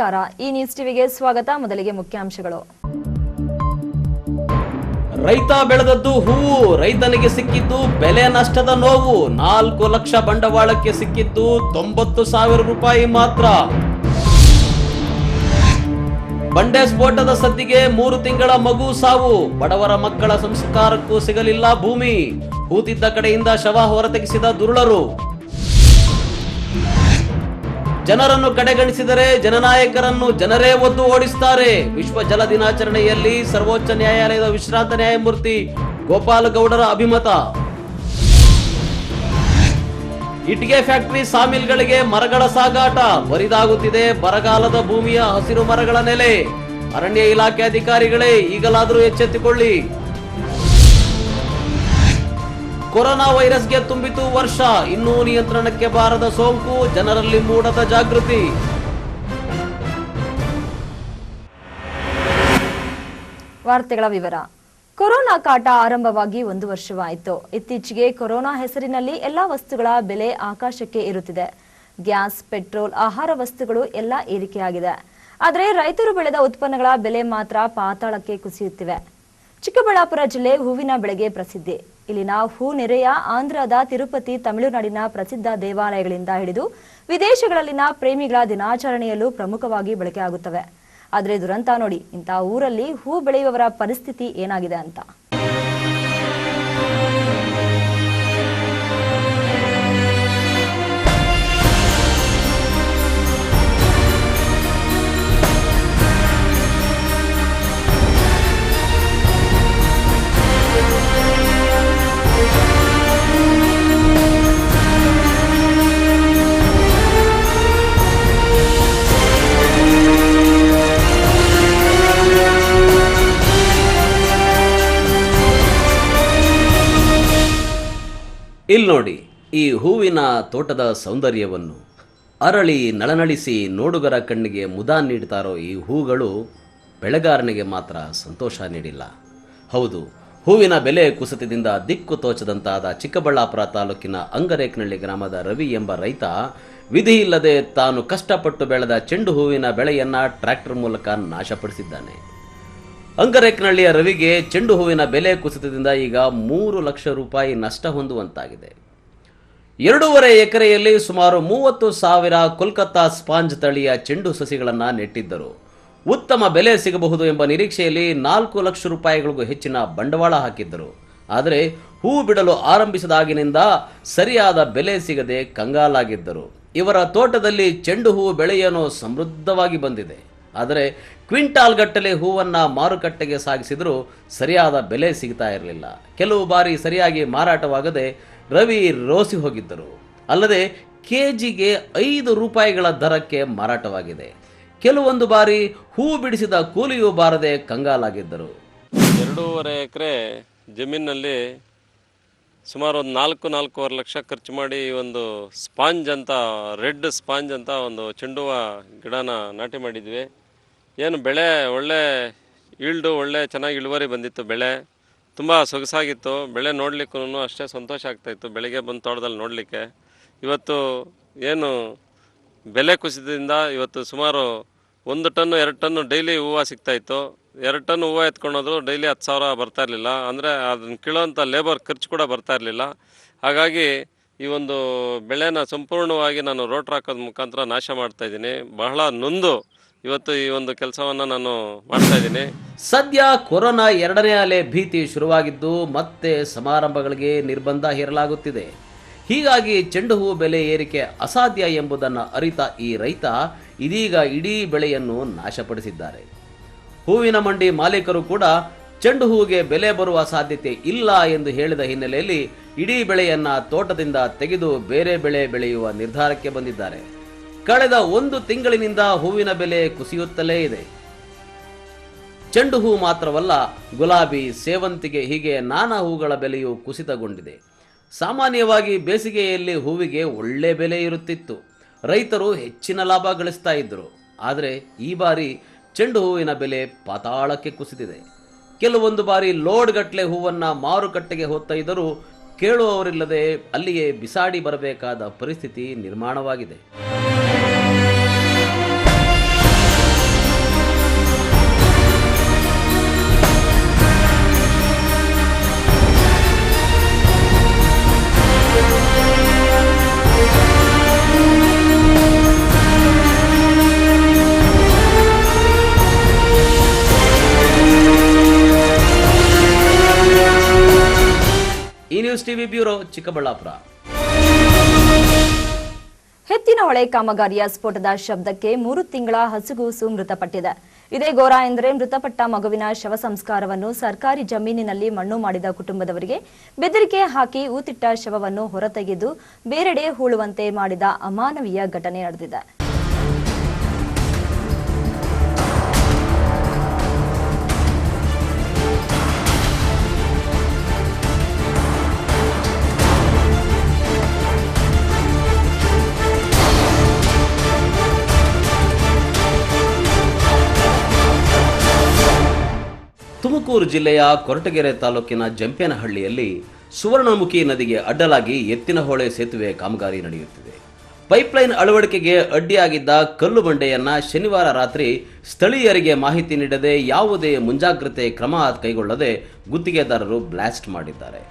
ನಮಸ್ಕಾರ. ಈ ನ್ಯೂಸ್ ಟಿವಿಗೆ ಸ್ವಾಗತ. ಮೊದಲಿಗೆ ಮುಖ್ಯಾಂಶಗಳು. ರೈತ ಬೆಳೆದದ್ದು ಹೂವು, ರೈತನಿಗೆ ಸಿಕ್ಕಿದ್ದು ಬೆಲೆ ನಷ್ಟದ ನೋವು. 4 ಲಕ್ಷ ಬಂಡವಾಳಕ್ಕೆ ಸಿಕ್ಕಿದ್ದು 90,000 ರೂಪಾಯಿ ಮಾತ್ರ. ಬಂಡೆ ಸ್ಫೋಟದ ಸದ್ದಿಗೆ 3 ತಿಂಗಳ ಮಗು ಸಾವು. ಬಡವರ ಮಕ್ಕಳ ಸಂಸ್ಕಾರಕ್ಕೂ ಸಿಗಲಿಲ್ಲ ಭೂಮಿ. ಹೂತಿದ್ದ ಕಡೆಯಿಂದ ಶವ ಹೊರತೆಗೆಸಿದ ದುರುಳರು. ಜನರನ್ನು ಕಡೆಗಣಿಸಿದರೆ ಜನನಾಯಕರನ್ನು ಜನರೇ ಒದ್ದು ಓಡಿಸುತ್ತಾರೆ. ವಿಶ್ವ ಜಲ ದಿನಾಚರಣೆಯಲ್ಲಿ ಸರ್ವೋಚ್ಚ ನ್ಯಾಯಾಲಯದ ವಿಶ್ರಾಂತ ನ್ಯಾಯಮೂರ್ತಿ ಗೋಪಾಲ ಗೌಡರ ಅಭಿಮತ. ಇಟ್ಟಿಗೆ ಫ್ಯಾಕ್ಟರಿ ಸಾಮಿಲ್ಗಳಿಗೆ ಮರಗಳ ಸಾಗಾಟ. ಬರಿದಾಗುತ್ತಿದೆ ಬರಗಾಲದ ಭೂಮಿಯ ಹಸಿರು ಮರಗಳ ನೆಲೆ. ಅರಣ್ಯ ಇಲಾಖೆ ಅಧಿಕಾರಿಗಳೇ ಈಗಲಾದರೂ ಎಚ್ಚೆತ್ತುಕೊಳ್ಳಿ. ಕೊರೋನಾ ವೈರಸ್ಗೆ ತುಂಬಿತು ವರ್ಷ, ಇನ್ನೂ ನಿಯಂತ್ರಣಕ್ಕೆ ಬಾರದ ಸೋಂಕು, ಜನರಲ್ಲಿ ಮೂಡದ ಜಾಗೃತಿ. ವಾರ್ತೆಗಳ ವಿವರ. ಕೊರೋನಾ ಕಾಟ ಆರಂಭವಾಗಿ 1 ವರ್ಷವಾಯಿತು. ಇತ್ತೀಚೆಗೆ ಕೊರೋನಾ ಹೆಸರಿನಲ್ಲಿ ಎಲ್ಲಾ ವಸ್ತುಗಳ ಬೆಲೆ ಆಕಾಶಕ್ಕೆ ಏರುತ್ತಿದೆ. ಗ್ಯಾಸ್, ಪೆಟ್ರೋಲ್, ಆಹಾರ ವಸ್ತುಗಳು ಎಲ್ಲ ಏರಿಕೆಯಾಗಿದೆ. ಆದರೆ ರೈತರು ಬೆಳೆದ ಉತ್ಪನ್ನಗಳ ಬೆಲೆ ಮಾತ್ರ ಪಾತಾಳಕ್ಕೆ ಕುಸಿಯುತ್ತಿವೆ. ಚಿಕ್ಕಬಳ್ಳಾಪುರ ಜಿಲ್ಲೆ ಹೂವಿನ ಬೆಳೆಗೆ ಪ್ರಸಿದ್ಧಿ. ಇಲ್ಲಿನ ಹೂ ನೆರೆಯ ಆಂಧ್ರದ ತಿರುಪತಿ, ತಮಿಳುನಾಡಿನ ಪ್ರಸಿದ್ಧ ದೇವಾಲಯಗಳಿಂದ ಹಿಡಿದು ವಿದೇಶಗಳಲ್ಲಿನ ಪ್ರೇಮಿಗಳ ದಿನಾಚರಣೆಯಲ್ಲೂ ಪ್ರಮುಖವಾಗಿ ಬಳಕೆಯಾಗುತ್ತವೆ. ಆದರೆ ದುರಂತ ನೋಡಿ, ಇಂತಹ ಊರಲ್ಲಿ ಹೂ ಬೆಳೆಯುವವರ ಪರಿಸ್ಥಿತಿ ಏನಾಗಿದೆ ಅಂತ. ಇಲ್ಲಿ ನೋಡಿ ಈ ಹೂವಿನ ತೋಟದ ಸೌಂದರ್ಯವನ್ನು. ಅರಳಿ ನಳನಳಿಸಿ ನೋಡುಗರ ಕಣ್ಣಿಗೆ ಮುದ ನೀಡ್ತಾರೋ ಈ ಹೂಗಳು ಬೆಳೆಗಾರನಿಗೆ ಮಾತ್ರ ಸಂತೋಷ ನೀಡಿಲ್ಲ. ಹೌದು, ಹೂವಿನ ಬೆಲೆ ಕುಸಿತದಿಂದ ದಿಕ್ಕು ತೋಚದಂತಾದ ಚಿಕ್ಕಬಳ್ಳಾಪುರ ತಾಲೂಕಿನ ಅಂಗರೇಕನಹಳ್ಳಿ ಗ್ರಾಮದ ರವಿ ಎಂಬ ರೈತ ವಿಧಿ ಇಲ್ಲದೆ ತಾನು ಕಷ್ಟಪಟ್ಟು ಬೆಳೆದ ಚೆಂಡು ಹೂವಿನ ಬೆಳೆಯನ್ನ ಟ್ರ್ಯಾಕ್ಟರ್ ಮೂಲಕ ನಾಶಪಡಿಸಿದ್ದಾನೆ. ಅಂಗರೇಕನಹಳ್ಳಿಯ ರವಿಗೆ ಚೆಂಡು ಹೂವಿನ ಬೆಲೆ ಕುಸಿತದಿಂದ ಈಗ 3 ಲಕ್ಷ ರೂಪಾಯಿ ನಷ್ಟ ಹೊಂದುವಂತಾಗಿದೆ. 2.5 ಎಕರೆಯಲ್ಲಿ ಸುಮಾರು 30,000 ಕೋಲ್ಕತ್ತಾ ಸ್ಪಾಂಜ್ ತಳಿಯ ಚೆಂಡು ಸಸಿಗಳನ್ನು ನೆಟ್ಟಿದ್ದರು. ಉತ್ತಮ ಬೆಲೆ ಸಿಗಬಹುದು ಎಂಬ ನಿರೀಕ್ಷೆಯಲ್ಲಿ 4 ಲಕ್ಷ ರೂಪಾಯಿಗಳಿಗೂ ಹೆಚ್ಚಿನ ಬಂಡವಾಳ ಹಾಕಿದ್ದರು. ಆದರೆ ಹೂ ಬಿಡಲು ಆರಂಭಿಸಿದಾಗಿನಿಂದ ಸರಿಯಾದ ಬೆಲೆ ಸಿಗದೆ ಕಂಗಾಲಾಗಿದ್ದರು. ಇವರ ತೋಟದಲ್ಲಿ ಚೆಂಡು ಹೂವು ಬೆಳೆಯೇನೋ ಸಮೃದ್ಧವಾಗಿ ಬಂದಿದೆ. ಆದರೆ ಕ್ವಿಂಟಾಲ್ ಗಟ್ಟಲೆ ಹೂವನ್ನು ಮಾರುಕಟ್ಟೆಗೆ ಸಾಗಿಸಿದರೂ ಸರಿಯಾದ ಬೆಲೆ ಸಿಗ್ತಾ ಇರಲಿಲ್ಲ. ಕೆಲವು ಬಾರಿ ಸರಿಯಾಗಿ ಮಾರಾಟವಾಗದೆ ರವಿ ರೋಸಿ ಹೋಗಿದ್ದರು. ಅಲ್ಲದೆ ಕೆಜಿಗೆ 5 ರೂಪಾಯಿಗಳ ದರಕ್ಕೆ ಮಾರಾಟವಾಗಿದೆ. ಕೆಲವೊಂದು ಬಾರಿ ಹೂ ಬಿಡಿಸಿದ ಕೂಲಿಯೂ ಬಾರದೆ ಕಂಗಾಲಾಗಿದ್ದರು. 2.5 ಎಕರೆ ಜಮೀನಿನಲ್ಲಿ ಸುಮಾರು ಒಂದು 4-4.5 ಲಕ್ಷ ಖರ್ಚು ಮಾಡಿ ಒಂದು ಸ್ಪಾಂಜ್ ಅಂತ, ರೆಡ್ ಸ್ಪಾಂಜ್ ಅಂತ ಒಂದು ಚೆಂಡುವ ಗಿಡನ ನಾಟಿ ಮಾಡಿದ್ವಿ. ಏನು ಬೆಳೆ ಒಳ್ಳೆ ಈಲ್ಡು, ಒಳ್ಳೆ ಚೆನ್ನಾಗಿ ಇಳುವರಿ ಬಂದಿತ್ತು. ಬೆಳೆ ತುಂಬ ಸೊಗಸಾಗಿತ್ತು. ಬೆಳೆ ನೋಡಲಿಕ್ಕೂ ಅಷ್ಟೇ ಸಂತೋಷ ಆಗ್ತಾಯಿತ್ತು ಬೆಳಿಗ್ಗೆ ಬಂದು ತೋಟದಲ್ಲಿ ನೋಡಲಿಕ್ಕೆ. ಇವತ್ತು ಏನು ಬೆಲೆ ಕುಸಿತದಿಂದ ಇವತ್ತು ಸುಮಾರು 1 ಟನ್ನು 2 ಟನ್ನು ಡೈಲಿ ಹೂವು ಸಿಗ್ತಾಯಿತ್ತು. 2 ಟನ್ ಹೂವು ಎತ್ಕೊಂಡೋದ್ರು ಡೈಲಿ 10,000 ಬರ್ತಾ ಇರಲಿಲ್ಲ. ಅಂದರೆ ಅದನ್ನು ಕೀಳೋಂಥ ಲೇಬರ್ ಖರ್ಚು ಕೂಡ ಬರ್ತಾ ಇರಲಿಲ್ಲ. ಹಾಗಾಗಿ ಈ ಒಂದು ಬೆಳೆನ ಸಂಪೂರ್ಣವಾಗಿ ನಾನು ರೋಟ್ರ್ ಹಾಕೋದ್ ಮುಖಾಂತರ ನಾಶ ಮಾಡ್ತಾಯಿದ್ದೀನಿ. ಬಹಳ ನೊಂದು ಇವತ್ತು ಈ ಒಂದು ಕೆಲಸವನ್ನು ನಾನು ಮಾಡ್ತಾ ಇದ್ದೀನಿ. ಸದ್ಯ ಕೊರೋನಾ 2ನೇ ಅಲೆ ಭೀತಿ ಶುರುವಾಗಿದ್ದು ಮತ್ತೆ ಸಮಾರಂಭಗಳಿಗೆ ನಿರ್ಬಂಧ ಹೇರಲಾಗುತ್ತಿದೆ. ಹೀಗಾಗಿ ಚೆಂಡು ಹೂ ಬೆಲೆ ಏರಿಕೆ ಅಸಾಧ್ಯ ಎಂಬುದನ್ನು ಅರಿತ ಈ ರೈತ ಇದೀಗ ಇಡೀ ಬೆಳೆಯನ್ನು ನಾಶಪಡಿಸಿದ್ದಾರೆ. ಹೂವಿನ ಮಂಡಿ ಮಾಲೀಕರು ಕೂಡ ಚೆಂಡು ಹೂವಿಗೆ ಬೆಲೆ ಬರುವ ಸಾಧ್ಯತೆ ಇಲ್ಲ ಎಂದು ಹೇಳಿದ ಹಿನ್ನೆಲೆಯಲ್ಲಿ ಇಡೀ ಬೆಳೆಯನ್ನ ತೋಟದಿಂದ ತೆಗೆದು ಬೇರೆ ಬೆಳೆ ಬೆಳೆಯುವ ನಿರ್ಧಾರಕ್ಕೆ ಬಂದಿದ್ದಾರೆ. ಕಳೆದ 1 ತಿಂಗಳಿನಿಂದ ಹೂವಿನ ಬೆಲೆ ಕುಸಿಯುತ್ತಲೇ ಇದೆ. ಚೆಂಡು ಹೂ ಮಾತ್ರವಲ್ಲ, ಗುಲಾಬಿ, ಸೇವಂತಿಗೆ ಹೀಗೆ ನಾನಾ ಹೂಗಳ ಬೆಲೆಯು ಕುಸಿತಗೊಂಡಿದೆ. ಸಾಮಾನ್ಯವಾಗಿ ಬೇಸಿಗೆಯಲ್ಲಿ ಹೂವಿಗೆ ಒಳ್ಳೆ ಬೆಲೆ ಇರುತ್ತಿತ್ತು. ರೈತರು ಹೆಚ್ಚಿನ ಲಾಭ ಗಳಿಸ್ತಾ ಇದ್ದರು. ಆದರೆ ಈ ಬಾರಿ ಚೆಂಡು ಹೂವಿನ ಬೆಲೆ ಪಾತಾಳಕ್ಕೆ ಕುಸಿದಿದೆ. ಕೆಲವೊಂದು ಬಾರಿ ಲೋಡ್ ಗಟ್ಟಲೆ ಹೂವನ್ನು ಮಾರುಕಟ್ಟೆಗೆ ಹೊತ್ತೊಯ್ದರೂ ಕೇಳುವವರಿಲ್ಲದೆ ಅಲ್ಲಿಯೇ ಬಿಸಾಡಿ ಬರಬೇಕಾದ ಪರಿಸ್ಥಿತಿ ನಿರ್ಮಾಣವಾಗಿದೆ. TV bureau, Chikkaballapur. ಹೆತ್ತಿನಹೊಳೆ ಕಾಮಗಾರಿಯ ಸ್ಫೋಟದ ಶಬ್ದಕ್ಕೆ 3 ತಿಂಗಳ ಹಸುಗೂಸು ಮೃತಪಟ್ಟಿದೆ. ಇದೇ ಘೋರ ಎಂದರೆ ಮೃತಪಟ್ಟ ಮಗುವಿನ ಶವ ಸಂಸ್ಕಾರವನ್ನು ಸರ್ಕಾರಿ ಜಮೀನಿನಲ್ಲಿ ಮಣ್ಣು ಮಾಡಿದ ಕುಟುಂಬದವರಿಗೆ ಬೆದರಿಕೆ ಹಾಕಿ ಊತಿಟ್ಟ ಶವವನ್ನು ಹೊರತೆಗೆದು ಬೇರೆಡೆ ಹೂಳುವಂತೆ ಮಾಡಿದ ಅಮಾನವೀಯ ಘಟನೆ ನಡೆದಿದೆ. ತುಮಕೂರು ಜಿಲ್ಲೆಯ ಕೊರಟಗೆರೆ ತಾಲೂಕಿನ ಜಂಪೇನಹಳ್ಳಿಯಲ್ಲಿ ಸುವರ್ಣಮುಖಿ ನದಿಗೆ ಅಡ್ಡಲಾಗಿ ಎತ್ತಿನಹೊಳೆ ಸೇತುವೆ ಕಾಮಗಾರಿ ನಡೆಯುತ್ತಿದೆ. ಪೈಪ್ಲೈನ್ ಅಳವಡಿಕೆಗೆ ಅಡ್ಡಿಯಾಗಿದ್ದ ಕಲ್ಲು ಬಂಡೆಯನ್ನ ಶನಿವಾರ ರಾತ್ರಿ ಸ್ಥಳೀಯರಿಗೆ ಮಾಹಿತಿ ನೀಡದೆ ಯಾವುದೇ ಮುಂಜಾಗ್ರತೆ ಕ್ರಮ ಕೈಗೊಳ್ಳದೆ ಗುತ್ತಿಗೆದಾರರು ಬ್ಲಾಸ್ಟ್ ಮಾಡಿದ್ದಾರೆ.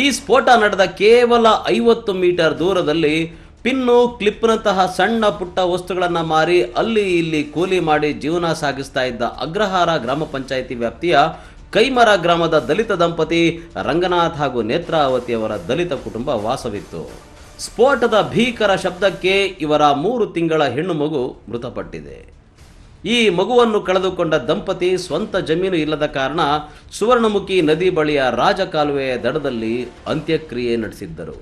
ಈ ಸ್ಫೋಟ ನಡೆದ ಕೇವಲ 50 ಮೀಟರ್ ದೂರದಲ್ಲಿ ಪಿನ್ನು, ಕ್ಲಿಪ್ನಂತಹ ಸಣ್ಣ ಪುಟ್ಟ ವಸ್ತುಗಳನ್ನು ಮಾರಿ ಅಲ್ಲಿ ಇಲ್ಲಿ ಕೂಲಿ ಮಾಡಿ ಜೀವನ ಸಾಗಿಸ್ತಾ ಇದ್ದ ಅಗ್ರಹಾರ ಗ್ರಾಮ ಪಂಚಾಯಿತಿ ವ್ಯಾಪ್ತಿಯ ಕೈಮರ ಗ್ರಾಮದ ದಲಿತ ದಂಪತಿ ರಂಗನಾಥ್ ಹಾಗೂ ನೇತ್ರಾವತಿಯವರ ದಲಿತ ಕುಟುಂಬ ವಾಸವಿತ್ತು. ಸ್ಫೋಟದ ಭೀಕರ ಶಬ್ದಕ್ಕೆ ಇವರ 3 ತಿಂಗಳ ಹೆಣ್ಣು ಮಗು ಮೃತಪಟ್ಟಿದೆ. ಈ ಮಗುವನ್ನು ಕಳೆದುಕೊಂಡ ದಂಪತಿ ಸ್ವಂತ ಜಮೀನು ಇಲ್ಲದ ಕಾರಣ ಸುವರ್ಣಮುಖಿ ನದಿ ಬಳಿಯ ರಾಜಕಾಲುವೆಯ ದಡದಲ್ಲಿ ಅಂತ್ಯಕ್ರಿಯೆ ನಡೆಸಿದ್ದರು.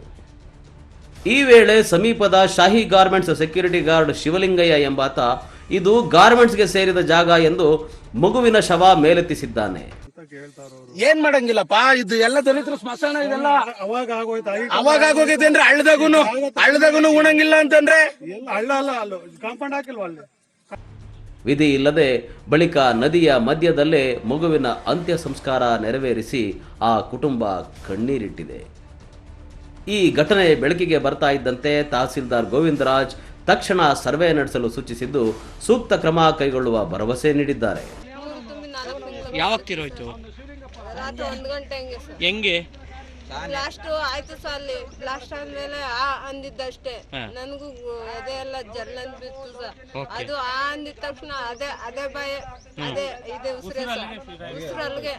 ಈ ವೇಳೆ ಸಮೀಪದ ಶಾಹಿ ಗಾರ್ಮೆಂಟ್ಸ್ ಸೆಕ್ಯೂರಿಟಿ ಗಾರ್ಡ್ ಶಿವಲಿಂಗಯ್ಯ ಎಂಬಾತ ಇದು ಗಾರ್ಮೆಂಟ್ಸ್ಗೆ ಸೇರಿದ ಜಾಗ ಎಂದು ಮಗುವಿನ ಶವ ಮೇಲೆತ್ತಿಸಿದ್ದಾನೆ. ಏನ್ ಮಾಡಂಗಿಲ್ಲಪ್ಪ, ಇದು ಎಲ್ಲ ದಲಿತರ ಸ್ಮಶಾನ, ಇದೆಲ್ಲ ಅವಾಗ ಆಗೋಗೈತೆ ಅಂದ್ರೆ ಹಳ್ಳದಾಗುನು ಉಣಂಗಿಲ್ಲ ಅಂತಂದ್ರೆ ಕಾಂಪೌಂಡ್ ಹಾಕಿಲ್ವ ಅಲ್ಲಿ. ವಿಧಿ ಇಲ್ಲದೆ ಬಳಿಕ ನದಿಯ ಮಧ್ಯದಲ್ಲೇ ಮಗುವಿನ ಅಂತ್ಯ ಸಂಸ್ಕಾರ ನೆರವೇರಿಸಿ ಆ ಕುಟುಂಬ ಕಣ್ಣೀರಿಟ್ಟಿದೆ. ಈ ಘಟನೆ ಬೆಳಕಿಗೆ ಬರ್ತಾ ಇದ್ದಂತೆ ತಹಸೀಲ್ದಾರ್ ಗೋವಿಂದರಾಜ್ ತಕ್ಷಣ ಸರ್ವೆ ನಡೆಸಲು ಸೂಚಿಸಿದ್ದು ಸೂಕ್ತ ಕ್ರಮ ಕೈಗೊಳ್ಳುವ ಭರವಸೆ ನೀಡಿದ್ದಾರೆ. ಯಾವಾಗ ತಿರೋಯ್ತು? ರಾತ್ರಿ 1 ಗಂಟೆ ಹೆಂಗೆ ಬ್ಲಾಸ್ಟ್ ಆಯ್ತು ಸರ್. ಅಲ್ಲಿ ಬ್ಲಾಸ್ಟ್ ಆದ್ಮೇಲೆ ಅಂದಿದ್ದಷ್ಟೇ, ನನಗೂ ಅದೇ ಎಲ್ಲ ಜರ್ನಲ್ ಬಿತ್ತು ಸರ್. ಅದು ಅಂದಿದ ತಕ್ಷಣ ಅದೇ ಭಯ, ಅದೇ ಇದೆ ಉಸಿರೇ ಸರ್. ಉಸಿರಲ್ಗೆ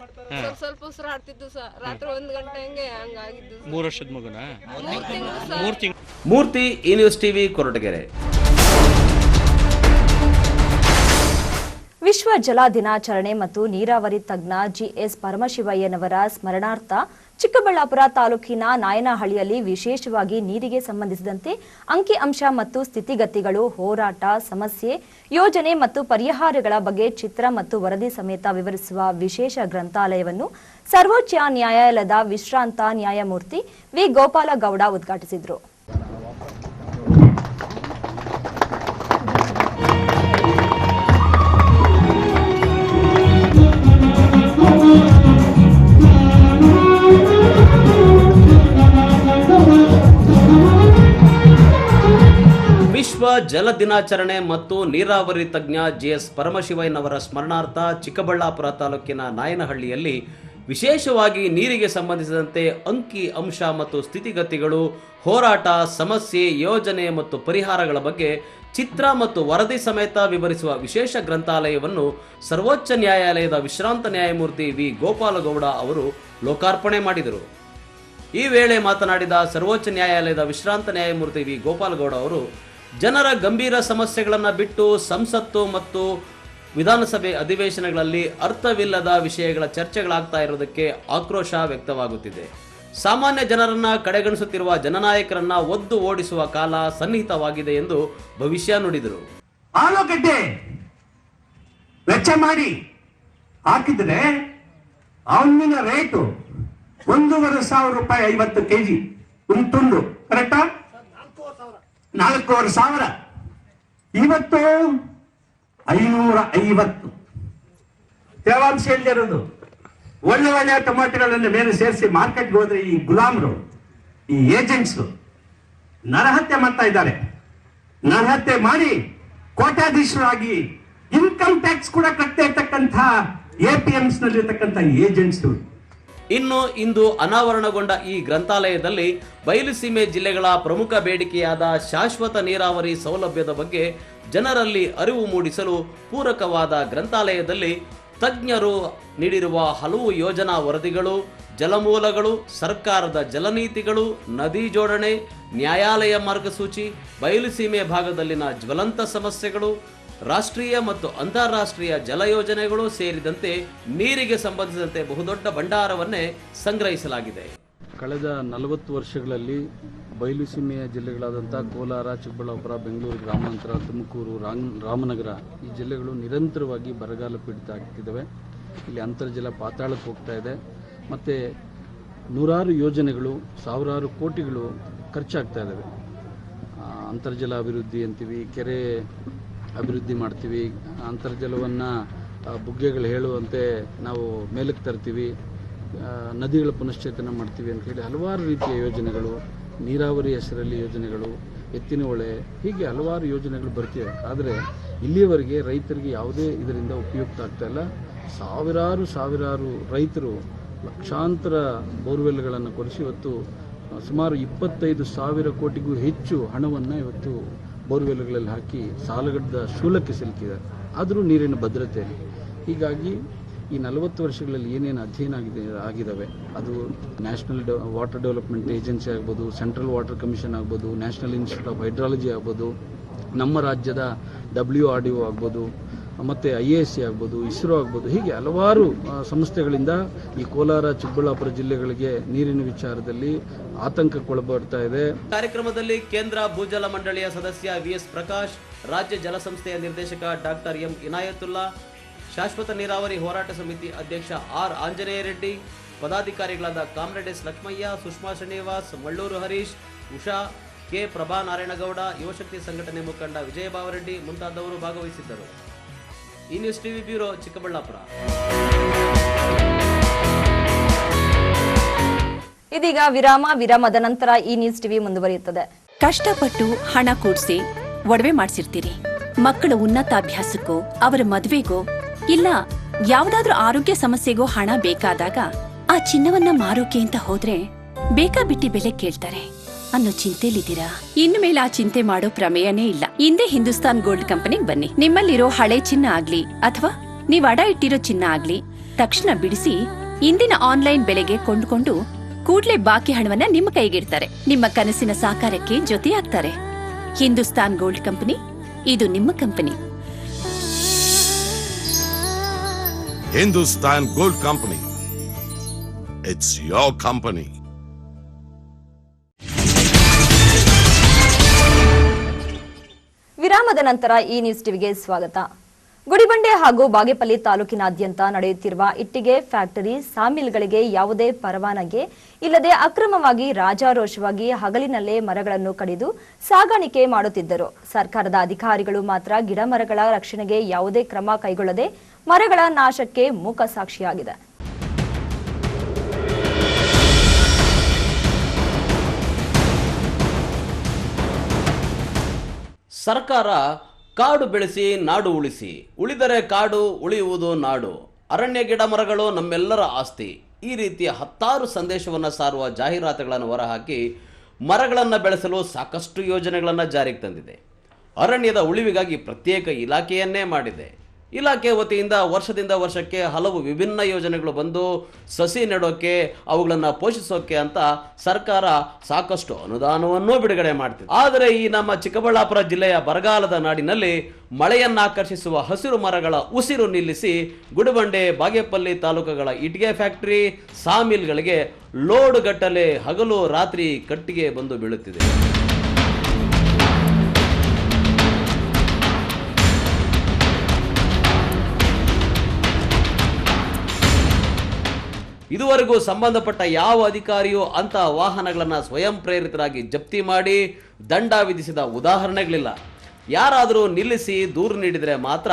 ಸ್ವಲ್ಪ ಉಸಿರು ಆಡ್ತಿದ್ದು ಸರ್. ರಾತ್ರಿ 1 ಗಂಟೆ ಹಂಗಾಗಿದ್ದು. 3 ವರ್ಷದ ಮಗುನ? 3 ತಿಂಗಳು ಸರ್. ಮೂರ್ತಿ, ಈ ನ್ಯೂಸ್ ಟಿವಿ, ಕೊರಟಗೆರೆ. ವಿಶ್ವ ಜಲ ದಿನಾಚರಣೆ ಮತ್ತು ನೀರಾವರಿ ತಜ್ಞ ಜಿಎಸ್ ಪರಮಶಿವಯ್ಯನವರ ಸ್ಮರಣಾರ್ಥ ಚಿಕ್ಕಬಳ್ಳಾಪುರ ತಾಲೂಕಿನ ನಾಯನಹಳ್ಳಿಯಲ್ಲಿ ವಿಶೇಷವಾಗಿ ನೀರಿಗೆ ಸಂಬಂಧಿಸಿದಂತೆ ಅಂಕಿ ಅಂಶ ಮತ್ತು ಸ್ಥಿತಿಗತಿಗಳು, ಹೋರಾಟ, ಸಮಸ್ಯೆ, ಯೋಜನೆ ಮತ್ತು ಪರಿಹಾರಗಳ ಬಗ್ಗೆ ಚಿತ್ರ ಮತ್ತು ವರದಿ ಸಮೇತ ವಿವರಿಸುವ ವಿಶೇಷ ಗ್ರಂಥಾಲಯವನ್ನು ಸರ್ವೋಚ್ಚ ನ್ಯಾಯಾಲಯದ ವಿಶ್ರಾಂತ ನ್ಯಾಯಮೂರ್ತಿ ವಿ ಗೋಪಾಲಗೌಡ ಉದ್ಘಾಟಿಸಿದರು. ವಿಶ್ವ ಜಲ ದಿನಾಚರಣೆ ಮತ್ತು ನೀರಾವರಿ ತಜ್ಞ ಜಿಎಸ್ ಪರಮಶಿವಯ್ಯನವರ ಸ್ಮರಣಾರ್ಥ ಚಿಕ್ಕಬಳ್ಳಾಪುರ ತಾಲೂಕಿನ ನಾಯನಹಳ್ಳಿಯಲ್ಲಿ ವಿಶೇಷವಾಗಿ ನೀರಿಗೆ ಸಂಬಂಧಿಸಿದಂತೆ ಅಂಕಿ ಅಂಶ ಮತ್ತು ಸ್ಥಿತಿಗತಿಗಳು, ಹೋರಾಟ, ಸಮಸ್ಯೆ, ಯೋಜನೆ ಮತ್ತು ಪರಿಹಾರಗಳ ಬಗ್ಗೆ ಚಿತ್ರ ಮತ್ತು ವರದಿ ಸಮೇತ ವಿವರಿಸುವ ವಿಶೇಷ ಗ್ರಂಥಾಲಯವನ್ನು ಸರ್ವೋಚ್ಚ ನ್ಯಾಯಾಲಯದ ವಿಶ್ರಾಂತ ನ್ಯಾಯಮೂರ್ತಿ ವಿ ಗೋಪಾಲಗೌಡ ಅವರು ಲೋಕಾರ್ಪಣೆ ಮಾಡಿದರು. ಈ ವೇಳೆ ಮಾತನಾಡಿದ ಸರ್ವೋಚ್ಚ ನ್ಯಾಯಾಲಯದ ವಿಶ್ರಾಂತ ನ್ಯಾಯಮೂರ್ತಿ ವಿ ಗೋಪಾಲಗೌಡ ಅವರು ಜನರ ಗಂಭೀರ ಸಮಸ್ಯೆಗಳನ್ನು ಬಿಟ್ಟು ಸಂಸತ್ತು ಮತ್ತು ವಿಧಾನಸಭೆ ಅಧಿವೇಶನಗಳಲ್ಲಿ ಅರ್ಥವಿಲ್ಲದ ವಿಷಯಗಳ ಚರ್ಚೆಗಳಾಗ್ತಾ ಇರೋದಕ್ಕೆ ಆಕ್ರೋಶ ವ್ಯಕ್ತವಾಗುತ್ತಿದೆ. ಸಾಮಾನ್ಯ ಜನರನ್ನ ಕಡೆಗಣಿಸುತ್ತಿರುವ ಜನನಾಯಕರನ್ನ ಒದ್ದು ಓಡಿಸುವ ಕಾಲ ಸನ್ನಿಹಿತವಾಗಿದೆ ಎಂದು ಭವಿಷ್ಯ ನುಡಿದರು. ಆಲೂಗಡ್ಡೆ ವೆಚ್ಚ ಮಾಡಿ ಹಾಕಿದ್ರೆ ಅವನಿನ ರೇಟು 1,500 ರೂಪಾಯಿ 50 ಕೆಜಿ ಒಂದು ತುಂಡು, ಕರೆಕ್ಟಾ? 4,500. ಇವತ್ತು 550. ತೇವಾಂಶ ಇಲ್ಲಿರೋದು. ಒಳ್ಳೆ ಟೊಮಾಟೋಗಳನ್ನ ಮೇಲೆ ಸೇರಿಸಿ ಮಾರ್ಕೆಟ್ಗೆ ಹೋದ್ರೆ ಈ ಗುಲಾಮರು, ಈ ಏಜೆಂಟ್ಸ್ ನರಹತ್ಯೆ ಮಾಡ್ತಾ ಇದ್ದಾರೆ. ನರಹತ್ಯೆ ಮಾಡಿ ಕೋಟ್ಯಾಧೀಶರಾಗಿ ಇನ್ಕಮ್ ಟ್ಯಾಕ್ಸ್ ಕೂಡ ಕಟ್ತಾ ಇರ್ತಕ್ಕಂಥ APMs ನಲ್ಲಿರ್ತಕ್ಕಂಥ ಏಜೆಂಟ್ಸ್. ಇನ್ನು ಇಂದು ಅನಾವರಣಗೊಂಡ ಈ ಗ್ರಂಥಾಲಯದಲ್ಲಿ ಬಯಲುಸೀಮೆ ಜಿಲ್ಲೆಗಳ ಪ್ರಮುಖ ಬೇಡಿಕೆಯಾದ ಶಾಶ್ವತ ನೀರಾವರಿ ಸೌಲಭ್ಯದ ಬಗ್ಗೆ ಜನರಲ್ಲಿ ಅರಿವು ಮೂಡಿಸಲು ಪೂರಕವಾದ ಗ್ರಂಥಾಲಯದಲ್ಲಿ ತಜ್ಞರು ನೀಡಿರುವ ಹಲವು ಯೋಜನಾ ವರದಿಗಳು, ಜಲಮೂಲಗಳು, ಸರ್ಕಾರದ ಜಲನೀತಿಗಳು, ನದಿ ಜೋಡಣೆ, ನ್ಯಾಯಾಲಯ ಮಾರ್ಗಸೂಚಿ, ಬಯಲುಸೀಮೆ ಭಾಗದಲ್ಲಿನ ಜ್ವಲಂತ ಸಮಸ್ಯೆಗಳು, ರಾಷ್ಟ್ರೀಯ ಮತ್ತು ಅಂತಾರಾಷ್ಟ್ರೀಯ ಜಲ ಯೋಜನೆಗಳು ಸೇರಿದಂತೆ ನೀರಿಗೆ ಸಂಬಂಧಿಸಿದಂತೆ ಬಹುದೊಡ್ಡ ಭಂಡಾರವನ್ನೇ ಸಂಗ್ರಹಿಸಲಾಗಿದೆ. ಕಳೆದ 40 ವರ್ಷಗಳಲ್ಲಿ ಬಯಲುಸೀಮೆಯ ಜಿಲ್ಲೆಗಳಾದಂಥ ಕೋಲಾರ, ಚಿಕ್ಕಬಳ್ಳಾಪುರ, ಬೆಂಗಳೂರು ಗ್ರಾಮಾಂತರ, ತುಮಕೂರು, ರಾಮನಗರ ಈ ಜಿಲ್ಲೆಗಳು ನಿರಂತರವಾಗಿ ಬರಗಾಲ ಪೀಡಿತ ಆಗ್ತಿದ್ದಾವೆ. ಇಲ್ಲಿ ಅಂತರ್ಜಲ ಪಾತಾಳಕ್ಕೆ ಹೋಗ್ತಾ ಇದೆ ಮತ್ತು ನೂರಾರು ಯೋಜನೆಗಳು, ಸಾವಿರಾರು ಕೋಟಿಗಳು ಖರ್ಚಾಗ್ತಾ ಇದ್ದಾವೆ. ಅಂತರ್ಜಲ ಅಭಿವೃದ್ಧಿ ಅಂತೀವಿ, ಕೆರೆ ಅಭಿವೃದ್ಧಿ ಮಾಡ್ತೀವಿ, ಅಂತರ್ಜಲವನ್ನು ಬುಗ್ಗೆಗಳು ಹೇಳುವಂತೆ ನಾವು ಮೇಲಕ್ಕೆ ತರ್ತೀವಿ, ನದಿಗಳ ಪುನಶ್ಚೇತನ ಮಾಡ್ತೀವಿ ಅಂಥೇಳಿ ಹಲವಾರು ರೀತಿಯ ಯೋಜನೆಗಳು, ನೀರಾವರಿ ಹೆಸರಲ್ಲಿ ಯೋಜನೆಗಳು, ಎತ್ತಿನ ಹೊಳೆ, ಹೀಗೆ ಹಲವಾರು ಯೋಜನೆಗಳು ಬರ್ತಿವೆ. ಆದರೆ ಇಲ್ಲಿಯವರೆಗೆ ರೈತರಿಗೆ ಯಾವುದೇ ಇದರಿಂದ ಉಪಯುಕ್ತ ಆಗ್ತಾ ಇಲ್ಲ. ಸಾವಿರಾರು ರೈತರು ಲಕ್ಷಾಂತರ ಬೋರ್ವೆಲ್ಗಳನ್ನು ಕೊರೆಸಿ ಇವತ್ತು ಸುಮಾರು 25,000 ಕೋಟಿಗೂ ಹೆಚ್ಚು ಹಣವನ್ನು ಇವತ್ತು ಬೋರ್ವೆಲ್ಗಳಲ್ಲಿ ಹಾಕಿ ಸಾಲಗಡ್ಡ ಶೂಲಕ್ಕೆ ಸಿಲುಕಿದ್ದಾರೆ. ಆದರೂ ನೀರಿನ ಭದ್ರತೆ. ಹೀಗಾಗಿ ಈ 40 ವರ್ಷಗಳಲ್ಲಿ ಏನೇನು ಅಧ್ಯಯನ ಆಗಿದ್ದಾವೆ, ಅದು ನ್ಯಾಷನಲ್ ವಾಟರ್ ಡೆವಲಪ್ಮೆಂಟ್ ಏಜೆನ್ಸಿ ಆಗ್ಬೋದು, ಸೆಂಟ್ರಲ್ ವಾಟರ್ ಕಮಿಷನ್ ಆಗ್ಬೋದು, ನ್ಯಾಷನಲ್ ಇನ್ಸ್ಟಿಟ್ಯೂಟ್ ಆಫ್ ಹೈಡ್ರಾಲಜಿ ಆಗ್ಬೋದು, ನಮ್ಮ ರಾಜ್ಯದ WRDO ಆಗ್ಬೋದು, ಮತ್ತು IASC ಆಗ್ಬೋದು, ಇಸ್ರೋ ಆಗ್ಬೋದು, ಹೀಗೆ ಹಲವಾರು ಸಂಸ್ಥೆಗಳಿಂದ ಈ ಕೋಲಾರ, ಚಿಕ್ಕಬಳ್ಳಾಪುರ ಜಿಲ್ಲೆಗಳಿಗೆ ನೀರಿನ ವಿಚಾರದಲ್ಲಿ ಆತಂಕಕ್ಕೊಳಪಡ್ತಾ ಇದೆ. ಕಾರ್ಯಕ್ರಮದಲ್ಲಿ ಕೇಂದ್ರ ಭೂಜಲ ಮಂಡಳಿಯ ಸದಸ್ಯ VS ಪ್ರಕಾಶ್, ರಾಜ್ಯ ಜಲ ಸಂಸ್ಥೆಯ ನಿರ್ದೇಶಕ ಡಾಕ್ಟರ್ M ಇನಾಯತುಲ್ಲಾ, ಶಾಶ್ವತ ನೀರಾವರಿ ಹೋರಾಟ ಸಮಿತಿ ಅಧ್ಯಕ್ಷ R ಆಂಜನೇಯ ರೆಡ್ಡಿ, ಪದಾಧಿಕಾರಿಗಳಾದ comrade S Lakshmayya, Sushma Srinivas, Mallur Harish, Usha, K Prabha Narayanagowda, ಯುವಶಕ್ತಿ ಸಂಘಟನೆ ಮುಖಂಡ ವಿಜಯಭಾವರೆಡ್ಡಿ ಮುಂತಾದವರು ಭಾಗವಹಿಸಿದ್ದರು. ಈ ನ್ಯೂಸ್ ಟಿವಿ ಬ್ಯೂರೋ, ಚಿಕ್ಕಬಳ್ಳಾಪುರ. ಇದೀಗ ವಿರಾಮದ ನಂತರ ಈ ನ್ಯೂಸ್ ಟಿವಿ ಮುಂದುವರಿಯುತ್ತದೆ. ಕಷ್ಟಪಟ್ಟು ಹಣ ಕೂಡಿಸಿ ಒಡವೆ ಮಾಡಿಸಿರ್ತೀರಿ. ಮಕ್ಕಳ ಉನ್ನತಾಭ್ಯಾಸಕ್ಕೋ, ಅವರ ಮದುವೆಗೋ, ಇಲ್ಲ ಯಾವ್ದಾದ್ರೂ ಆರೋಗ್ಯ ಸಮಸ್ಯೆಗೋ ಹಣ ಬೇಕಾದಾಗ ಆ ಚಿನ್ನವನ್ನ ಮಾರೋಕೆ ಅಂತ ಹೋದ್ರೆ ಬೇಕಾಬಿಟ್ಟಿ ಬೆಲೆ ಕೇಳ್ತಾರೆ ಅನ್ನೋ ಚಿಂತೆಲಿದ್ದೀರಾ? ಇನ್ನು ಮೇಲೆ ಆ ಚಿಂತೆ ಮಾಡೋ ಪ್ರಮೇಯನೇ ಇಲ್ಲ. ಹಿಂದೆ ಹಿಂದೂಸ್ತಾನ್ ಗೋಲ್ಡ್ ಕಂಪನಿಗೆ ಬನ್ನಿ. ನಿಮ್ಮಲ್ಲಿರೋ ಹಳೆ ಚಿನ್ನ ಆಗ್ಲಿ ಅಥವಾ ನೀವ್ ಅಡ ಇಟ್ಟಿರೋ ಚಿನ್ನ ಆಗ್ಲಿ ತಕ್ಷಣ ಬಿಡಿಸಿ ಇಂದಿನ ಆನ್ಲೈನ್ ಬೆಲೆಗೆ ಕೊಂಡುಕೊಂಡು ಕೂಡ್ಲೆ ಬಾಕಿ ಹಣವನ್ನ ನಿಮ್ಮ ಕೈಗಿಡ್ತಾರೆ. ನಿಮ್ಮ ಕನಸಿನ ಸಾಕಾರಕ್ಕೆ ಜೊತೆಯಾಗ್ತಾರೆ. ಹಿಂದೂಸ್ತಾನ್ ಗೋಲ್ಡ್ ಕಂಪನಿ, ಇದು ನಿಮ್ಮ company. Hindustan Gold Company. It's your company. ವಿರಾಮದ ನಂತರ ಈ ನ್ಯೂಸ್ ಟಿವಿಗೆ ಸ್ವಾಗತ. ಗುಡಿಬಂಡೆ ಹಾಗೂ ಬಾಗೇಪಲ್ಲಿ ತಾಲೂಕಿನಾದ್ಯಂತ ನಡೆಯುತ್ತಿರುವ ಇಟ್ಟಿಗೆ ಫ್ಯಾಕ್ಟರಿ, ಸಾಮಿಲ್ಗಳಿಗೆ ಯಾವುದೇ ಪರವಾನಗಿ ಇಲ್ಲದೆ ಅಕ್ರಮವಾಗಿ ರಾಜಾರೋಷವಾಗಿ ಹಗಲಿನಲ್ಲೇ ಮರಗಳನ್ನು ಕಡಿದು ಸಾಗಾಣಿಕೆ ಮಾಡುತ್ತಿದ್ದರು. ಸರ್ಕಾರದ ಅಧಿಕಾರಿಗಳು ಮಾತ್ರ ಗಿಡ ಮರಗಳ ರಕ್ಷಣೆಗೆ ಯಾವುದೇ ಕ್ರಮ ಕೈಗೊಳ್ಳದೆ ಮರಗಳ ನಾಶಕ್ಕೆ ಮೂಕ ಸಾಕ್ಷಿಯಾಗಿದೆ. ಸರ್ಕಾರ ಕಾಡು ಬೆಳೆಸಿ ನಾಡು ಉಳಿಸಿ, ಉಳಿದರೆ ಕಾಡು, ಉಳಿಯುವುದು ನಾಡು, ಅರಣ್ಯ ಗಿಡ ಮರಗಳು ನಮ್ಮೆಲ್ಲರ ಆಸ್ತಿ, ಈ ರೀತಿಯ 10 ಸಂದೇಶವನ್ನು ಸಾರುವ ಜಾಹೀರಾತುಗಳನ್ನು ಹೊರಹಾಕಿ ಮರಗಳನ್ನು ಬೆಳೆಸಲು ಸಾಕಷ್ಟು ಯೋಜನೆಗಳನ್ನು ಜಾರಿಗೆ ತಂದಿದೆ. ಅರಣ್ಯದ ಉಳಿವಿಗಾಗಿ ಪ್ರತ್ಯೇಕ ಇಲಾಖೆಯನ್ನೇ ಮಾಡಿದೆ. ಇಲಾಖೆ ವತಿಯಿಂದ ವರ್ಷದಿಂದ ವರ್ಷಕ್ಕೆ ಹಲವು ವಿಭಿನ್ನ ಯೋಜನೆಗಳು ಬಂದು ಸಸಿ ನೆಡೋಕೆ, ಅವುಗಳನ್ನು ಪೋಷಿಸೋಕೆ ಅಂತ ಸರ್ಕಾರ ಸಾಕಷ್ಟು ಅನುದಾನವನ್ನು ಬಿಡುಗಡೆ ಮಾಡ್ತಿದೆ. ಆದರೆ ಈ ನಮ್ಮ ಚಿಕ್ಕಬಳ್ಳಾಪುರ ಜಿಲ್ಲೆಯ ಬರಗಾಲದ ನಾಡಿನಲ್ಲಿ ಮಳೆಯನ್ನಾಕರ್ಷಿಸುವ ಹಸಿರು ಮರಗಳ ಉಸಿರು ನಿಲ್ಲಿಸಿ ಗುಡಿಬಂಡೆ, ಬಾಗೇಪಲ್ಲಿ ತಾಲೂಕುಗಳ ಇಟ್ಟಿಗೆ ಫ್ಯಾಕ್ಟರಿ, ಸಾಮಿಲ್ಗಳಿಗೆ ಲೋಡ್ ಗಟ್ಟಲೆ ಹಗಲು ರಾತ್ರಿ ಕಟ್ಟಿಗೆ ಬಂದು ಬೀಳುತ್ತಿದೆ. ಇದುವರೆಗೂ ಸಂಬಂಧಪಟ್ಟ ಯಾವ ಅಧಿಕಾರಿಯೂ ಅಂತ ವಾಹನಗಳನ್ನು ಸ್ವಯಂ ಪ್ರೇರಿತರಾಗಿ ಜಪ್ತಿ ಮಾಡಿ ದಂಡ ವಿಧಿಸಿದ ಉದಾಹರಣೆಗಳಿಲ್ಲ. ಯಾರಾದರೂ ನಿಲ್ಲಿಸಿ ದೂರು ನೀಡಿದರೆ ಮಾತ್ರ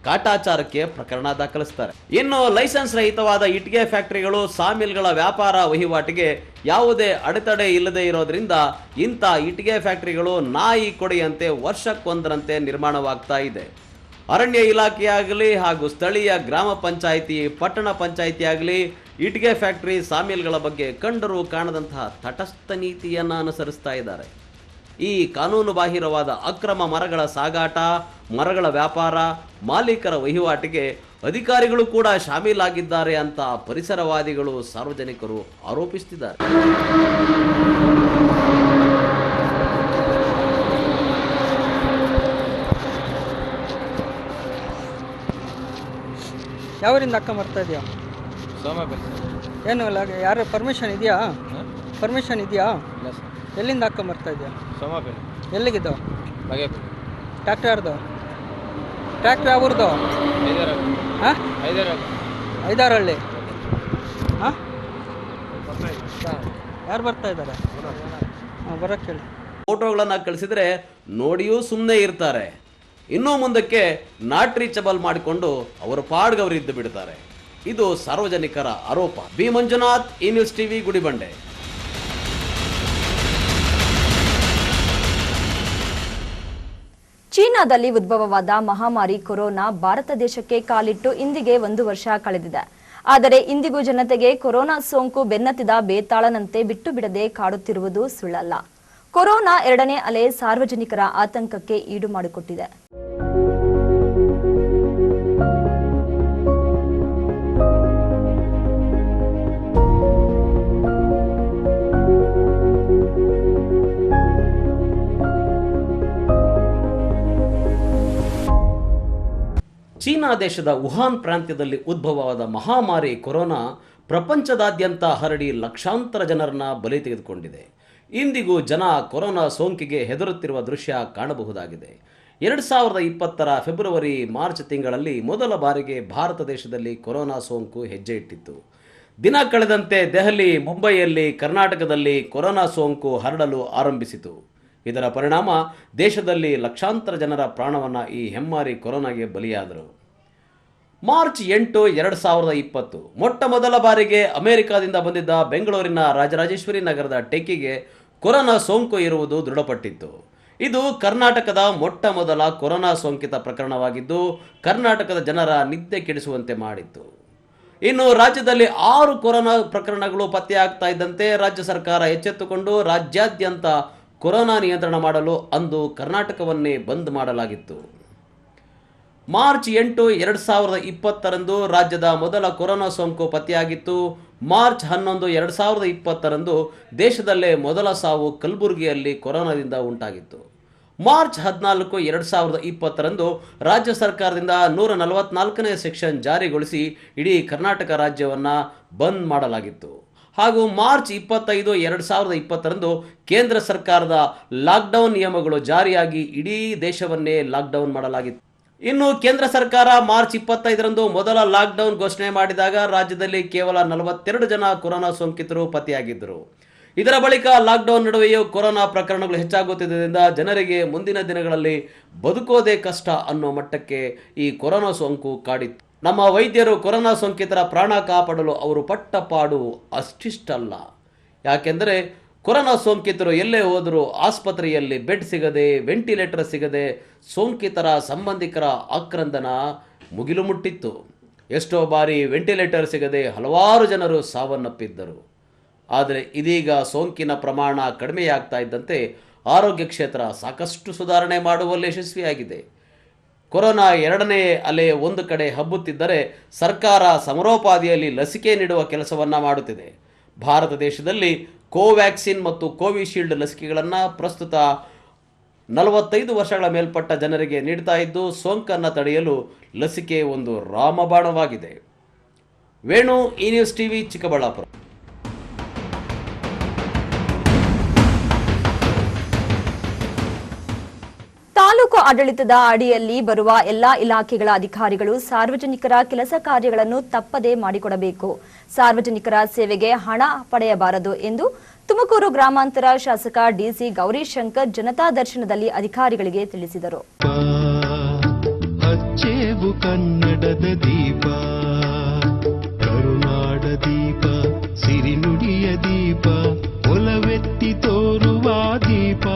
ಕಾಟಾಚಾರಕ್ಕೆ ಪ್ರಕರಣ ದಾಖಲಿಸ್ತಾರೆ. ಇನ್ನು ಲೈಸೆನ್ಸ್ ರಹಿತವಾದ ಇಟ್ಟಿಗೆ ಫ್ಯಾಕ್ಟರಿಗಳು, ಸಾಮಿಲ್ಗಳ ವ್ಯಾಪಾರ ವಹಿವಾಟಿಗೆ ಯಾವುದೇ ಅಡೆತಡೆ ಇಲ್ಲದೆ ಇರೋದ್ರಿಂದ ಇಂಥ ಇಟ್ಟಿಗೆ ಫ್ಯಾಕ್ಟರಿಗಳು ನಾಯಿ ಕೊಡೆಯಂತೆ ವರ್ಷಕ್ಕೊಂದರಂತೆ ನಿರ್ಮಾಣವಾಗ್ತಾ ಇದೆ. ಅರಣ್ಯ ಇಲಾಖೆಯಾಗಲಿ ಹಾಗೂ ಸ್ಥಳೀಯ ಗ್ರಾಮ ಪಂಚಾಯಿತಿ, ಪಟ್ಟಣ ಪಂಚಾಯಿತಿ ಆಗಲಿ ಇಟ್ಟಿಗೆ ಫ್ಯಾಕ್ಟರಿ, ಸಾಮಿಲ್ಗಳ ಬಗ್ಗೆ ಕಂಡರೂ ಕಾಣದಂತಹ ತಟಸ್ಥ ನೀತಿಯನ್ನು ಅನುಸರಿಸ್ತಾ ಇದ್ದಾರೆ. ಈ ಕಾನೂನುಬಾಹಿರವಾದ ಅಕ್ರಮ ಮರಗಳ ಸಾಗಾಟ, ಮರಗಳ ವ್ಯಾಪಾರ, ಮಾಲೀಕರ ವಹಿವಾಟಿಗೆ ಅಧಿಕಾರಿಗಳು ಕೂಡ ಶಾಮೀಲಾಗಿದ್ದಾರೆ ಅಂತ ಪರಿಸರವಾದಿಗಳು, ಸಾರ್ವಜನಿಕರು ಆರೋಪಿಸುತ್ತಿದ್ದಾರೆ. ಯಾವರಿಂದ ಅಕ್ಕ ಬರ್ತಾ ಇದೆಯಾ? ಏನು ಯಾರು ಪರ್ಮಿಷನ್ ಇದೆಯಾ? ಪರ್ಮಿಷನ್ ಇದೆಯಾ? ಎಲ್ಲಿಂದ ಅಕ್ಕ ಬರ್ತಾ ಇದೆಯಾ? ಎಲ್ಲಿಗಿದ್ದು? ಟ್ರ್ಯಾಕ್ಟರ್ ಯಾರ್ದು? ಟ್ರ್ಯಾಕ್ಟರ್ ಯಾವ್ದು? ಹಾಂ, ಐದಾರಹಳ್ಳಿ. ಹಾಂ, ಯಾರು ಬರ್ತಾ ಇದ್ದಾರೆ? ಹಾಂ, ಬರೋಕ್ಕೆ ಹೇಳಿ. ಫೋಟೋಗಳನ್ನು ಕಳಿಸಿದ್ರೆ ನೋಡಿಯೂ ಸುಮ್ಮನೆ ಇರ್ತಾರೆ. ಇನ್ನೂ ಮುಂದಕ್ಕೆ ನಾಟ್ ರೀಚಬಲ್ ಮಾಡಿಕೊಂಡು ಅವರ ಪಾಡ್ಗವರು ಇದ್ದು ಬಿಡ್ತಾರೆ. ಇದು ಸಾರ್ವಜನಿಕರ ಆರೋಪ. ಬಿ ಮಂಜುನಾಥ್, ಈ ನ್ಯೂಸ್ ಟಿವಿ, ಗುಡಿಬಂಡೆ. ಚೀನಾದಲ್ಲಿ ಉದ್ಭವವಾದ ಮಹಾಮಾರಿ ಕೊರೋನಾ ಭಾರತ ದೇಶಕ್ಕೆ ಕಾಲಿಟ್ಟು ಇಂದಿಗೆ 1 ವರ್ಷ ಕಳೆದಿದೆ. ಆದರೆ ಇಂದಿಗೂ ಜನತೆಗೆ ಕೊರೋನಾ ಸೋಂಕು ಬೆನ್ನತ್ತಿದ ಬೇತಾಳನಂತೆ ಬಿಟ್ಟು ಬಿಡದೆ ಕಾಡುತ್ತಿರುವುದು ಸುಳ್ಳಲ್ಲ. ಕೊರೋನಾ 2ನೇ ಅಲೆ ಸಾರ್ವಜನಿಕರ ಆತಂಕಕ್ಕೆ ಈಡು ಮಾಡಿಕೊಟ್ಟಿದೆ. ಚೀನಾ ದೇಶದ ವುಹಾನ್ ಪ್ರಾಂತ್ಯದಲ್ಲಿ ಉದ್ಭವವಾದ ಮಹಾಮಾರಿ ಕೊರೋನಾ ಪ್ರಪಂಚದಾದ್ಯಂತ ಹರಡಿ ಲಕ್ಷಾಂತರ ಜನರನ್ನ ಬಲಿ ತೆಗೆದುಕೊಂಡಿದೆ. ಇಂದಿಗೂ ಜನ ಕೊರೋನಾ ಸೋಂಕಿಗೆ ಹೆದರುತ್ತಿರುವ ದೃಶ್ಯ ಕಾಣಬಹುದಾಗಿದೆ. 2020ರ ಫೆಬ್ರವರಿ ಮಾರ್ಚ್ ತಿಂಗಳಲ್ಲಿ ಮೊದಲ ಬಾರಿಗೆ ಭಾರತ ದೇಶದಲ್ಲಿ ಕೊರೋನಾ ಸೋಂಕು ಹೆಜ್ಜೆ ಇಟ್ಟಿತ್ತು. ದಿನ ಕಳೆದಂತೆ ದೆಹಲಿ, ಮುಂಬೈಯಲ್ಲಿ, ಕರ್ನಾಟಕದಲ್ಲಿ ಕೊರೋನಾ ಸೋಂಕು ಹರಡಲು ಆರಂಭಿಸಿತು. ಇದರ ಪರಿಣಾಮ ದೇಶದಲ್ಲಿ ಲಕ್ಷಾಂತರ ಜನರ ಪ್ರಾಣವನ್ನು ಈ ಹೆಮ್ಮಾರಿ ಕೊರೋನಾಗೆ ಬಲಿಯಾದರು. ಮಾರ್ಚ್ 8, 2020 ಮೊಟ್ಟ ಮೊದಲ ಬಾರಿಗೆ ಅಮೆರಿಕಾದಿಂದ ಬಂದಿದ್ದ ಬೆಂಗಳೂರಿನ ರಾಜರಾಜೇಶ್ವರಿ ನಗರದ ಟೆಕ್ಕಿಗೆ ಕೊರೋನಾ ಸೋಂಕು ಇರುವುದು ದೃಢಪಟ್ಟಿತ್ತು. ಇದು ಕರ್ನಾಟಕದ ಮೊಟ್ಟ ಮೊದಲ ಕೊರೋನಾ ಸೋಂಕಿತ ಪ್ರಕರಣವಾಗಿದ್ದು ಕರ್ನಾಟಕದ ಜನರ ನಿದ್ದೆ ಕೆಡಿಸುವಂತೆ ಮಾಡಿತ್ತು. ಇನ್ನು ರಾಜ್ಯದಲ್ಲಿ 6 ಕೊರೋನಾ ಪ್ರಕರಣಗಳು ಪತ್ತೆಯಾಗ್ತಾ ಇದ್ದಂತೆ ರಾಜ್ಯ ಸರ್ಕಾರ ಎಚ್ಚೆತ್ತುಕೊಂಡು ರಾಜ್ಯಾದ್ಯಂತ ಕೊರೋನಾ ನಿಯಂತ್ರಣ ಮಾಡಲು ಅಂದು ಕರ್ನಾಟಕವನ್ನೇ ಬಂದ್ ಮಾಡಲಾಗಿತ್ತು. ಮಾರ್ಚ್ 8, 2020ರಂದು ರಾಜ್ಯದ ಮೊದಲ ಕೊರೋನಾ ಸೋಂಕು ಪತ್ತೆಯಾಗಿತ್ತು. ಮಾರ್ಚ್ 11, 2020ರಂದು ದೇಶದಲ್ಲೇ ಮೊದಲ ಸಾವು ಕಲಬುರಗಿಯಲ್ಲಿ ಕೊರೋನಾದಿಂದ ಉಂಟಾಗಿತ್ತು. ಮಾರ್ಚ್ 14, 2020ರಂದು ರಾಜ್ಯ ಸರ್ಕಾರದಿಂದ 144ನೇ ಸೆಕ್ಷನ್ ಜಾರಿಗೊಳಿಸಿ ಇಡೀ ಕರ್ನಾಟಕ ರಾಜ್ಯವನ್ನು ಬಂದ್ ಮಾಡಲಾಗಿತ್ತು. ಹಾಗೂ ಮಾರ್ಚ್ 25, 2020ರಂದು ಕೇಂದ್ರ ಸರ್ಕಾರದ ಲಾಕ್ಡೌನ್ ನಿಯಮಗಳು ಜಾರಿಯಾಗಿ ಇಡೀ ದೇಶವನ್ನೇ ಲಾಕ್ಡೌನ್ ಮಾಡಲಾಗಿತ್ತು. ಇನ್ನು ಕೇಂದ್ರ ಸರ್ಕಾರ ಮಾರ್ಚ್ 25ರಂದು ಮೊದಲ ಲಾಕ್ಡೌನ್ ಘೋಷಣೆ ಮಾಡಿದಾಗ ರಾಜ್ಯದಲ್ಲಿ ಕೇವಲ 42 ಜನ ಕೊರೋನಾ ಸೋಂಕಿತರು ಪತ್ತೆಯಾಗಿದ್ದರು. ಇದರ ಬಳಿಕ ಲಾಕ್ಡೌನ್ ನಡುವೆಯೂ ಕೊರೋನಾ ಪ್ರಕರಣಗಳು ಹೆಚ್ಚಾಗುತ್ತಿದ್ದರಿಂದ ಜನರಿಗೆ ಮುಂದಿನ ದಿನಗಳಲ್ಲಿ ಬದುಕೋದೇ ಕಷ್ಟ ಅನ್ನೋ ಮಟ್ಟಕ್ಕೆ ಈ ಕೊರೋನಾ ಸೋಂಕು ಕಾಡಿತ್ತು. ನಮ್ಮ ವೈದ್ಯರು ಕೊರೋನಾ ಸೋಂಕಿತರ ಪ್ರಾಣ ಕಾಪಾಡಲು ಅವರು ಪಟ್ಟ ಪಾಡು ಅಷ್ಟಿಷ್ಟಲ್ಲ. ಯಾಕೆಂದರೆ ಕೊರೋನಾ ಸೋಂಕಿತರು ಎಲ್ಲೇ ಹೋದರೂ ಆಸ್ಪತ್ರೆಯಲ್ಲಿ ಬೆಡ್ ಸಿಗದೆ, ವೆಂಟಿಲೇಟರ್ ಸಿಗದೆ ಸೋಂಕಿತರ ಸಂಬಂಧಿಕರ ಆಕ್ರಂದನ ಮುಗಿಲು ಮುಟ್ಟಿತ್ತು. ಎಷ್ಟೋ ಬಾರಿ ವೆಂಟಿಲೇಟರ್ ಸಿಗದೆ ಹಲವಾರು ಜನರು ಸಾವನ್ನಪ್ಪಿದ್ದರು. ಆದರೆ ಇದೀಗ ಸೋಂಕಿನ ಪ್ರಮಾಣ ಕಡಿಮೆಯಾಗ್ತಾ ಇದ್ದಂತೆ ಆರೋಗ್ಯ ಕ್ಷೇತ್ರ ಸಾಕಷ್ಟು ಸುಧಾರಣೆ ಮಾಡುವಲ್ಲಿ ಯಶಸ್ವಿಯಾಗಿದೆ. ಕೊರೋನಾ 2ನೇ ಅಲೆ ಒಂದು ಕಡೆ ಹಬ್ಬುತ್ತಿದ್ದರೆ ಸರ್ಕಾರ ಸಮರೋಪಾದಿಯಲ್ಲಿ ಲಸಿಕೆ ನೀಡುವ ಕೆಲಸವನ್ನು ಮಾಡುತ್ತಿದೆ. ಭಾರತ ದೇಶದಲ್ಲಿ ಕೋವ್ಯಾಕ್ಸಿನ್ ಮತ್ತು ಕೋವಿಶೀಲ್ಡ್ ಲಸಿಕೆಗಳನ್ನು ಪ್ರಸ್ತುತ 45 ವರ್ಷಗಳ ಮೇಲ್ಪಟ್ಟ ಜನರಿಗೆ ನೀಡ್ತಾ ಇದ್ದು ಸೋಂಕನ್ನು ತಡೆಯಲು ಲಸಿಕೆ ಒಂದು ರಾಮಬಾಣವಾಗಿದೆ. ವೇಣು, ಈ ನ್ಯೂಸ್ ಟಿವಿ, ಚಿಕ್ಕಬಳ್ಳಾಪುರ. ತಾಲೂಕು ಆಡಳಿತದ ಅಡಿಯಲ್ಲಿ ಬರುವ ಎಲ್ಲಾ ಇಲಾಖೆಗಳ ಅಧಿಕಾರಿಗಳು ಸಾರ್ವಜನಿಕರ ಕೆಲಸ ಕಾರ್ಯಗಳನ್ನು ತಪ್ಪದೇ ಮಾಡಿಕೊಡಬೇಕು. ಸಾರ್ವಜನಿಕರ ಸೇವೆಗೆ ಹಣ ಪಡೆಯಬಾರದು ಎಂದು ತುಮಕೂರು ಗ್ರಾಮಾಂತರ ಶಾಸಕ ಡಿಸಿ ಗೌರಿಶಂಕರ್ ಜನತಾ ದರ್ಶನದಲ್ಲಿ ಅಧಿಕಾರಿಗಳಿಗೆ ತಿಳಿಸಿದರು. ಹಚ್ಚೇವು ಕನ್ನಡದ ದೀಪ, ಕರುನಾಡ ದೀಪ, ಸಿರಿನುಡಿಯ ದೀಪ, ಒಲವೆತ್ತಿ ತೋರುವ ದೀಪ.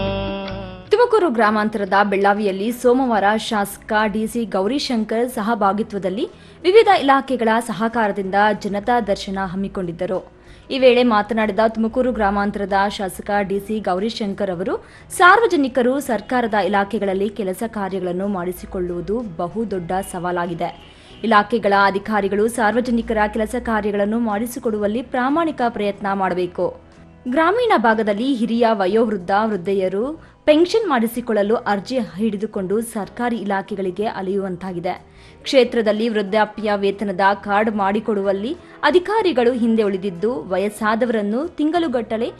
ತುಮಕೂರು ಗ್ರಾಮಾಂತರದ ಬೆಳ್ಳಾವಿಯಲ್ಲಿ ಸೋಮವಾರ ಶಾಸಕ ಡಿಸಿ ಗೌರಿಶಂಕರ್ ಸಹಭಾಗಿತ್ವದಲ್ಲಿ ವಿವಿಧ ಇಲಾಖೆಗಳ ಸಹಕಾರದಿಂದ ಜನತಾ ದರ್ಶನ ಹಮ್ಮಿಕೊಂಡಿದ್ದರು. ಈ ವೇಳೆ ಮಾತನಾಡಿದ ತುಮಕೂರು ಗ್ರಾಮಾಂತರದ ಶಾಸಕ ಡಿಸಿ ಗೌರಿಶಂಕರ್ ಅವರು, ಸಾರ್ವಜನಿಕರು ಸರ್ಕಾರದ ಇಲಾಖೆಗಳಲ್ಲಿ ಕೆಲಸ ಕಾರ್ಯಗಳನ್ನು ಮಾಡಿಸಿಕೊಳ್ಳುವುದು ಬಹುದೊಡ್ಡ ಸವಾಲಾಗಿದೆ. ಇಲಾಖೆಗಳ ಅಧಿಕಾರಿಗಳು ಸಾರ್ವಜನಿಕರ ಕೆಲಸ ಕಾರ್ಯಗಳನ್ನು ಮಾಡಿಸಿಕೊಡುವಲ್ಲಿ ಪ್ರಾಮಾಣಿಕ ಪ್ರಯತ್ನ ಮಾಡಬೇಕು. ಗ್ರಾಮೀಣ ಭಾಗದಲ್ಲಿ ಹಿರಿಯ ವಯೋವೃದ್ಧ ವೃದ್ಧೆಯರು ಪೆನ್ಷನ್ ಮಾಡಿಸಿಕೊಳ್ಳಲು ಅರ್ಜಿ ಹಿಡಿದುಕೊಂಡು ಸರ್ಕಾರಿ ಇಲಾಖೆಗಳಿಗೆ ಅಲೆಯುವಂತಾಗಿದೆ. ಕ್ಷೇತ್ರದಲ್ಲಿ ವೃದ್ಧಾಪ್ಯ ವೇತನದ ಕಾರ್ಡ್ ಮಾಡಿಕೊಡುವಲ್ಲಿ ಅಧಿಕಾರಿಗಳು ಹಿಂದೆ ಉಳಿದಿದ್ದು, ವಯಸ್ಸಾದವರನ್ನು ತಿಂಗಳುಗಟ್ಟಲೆ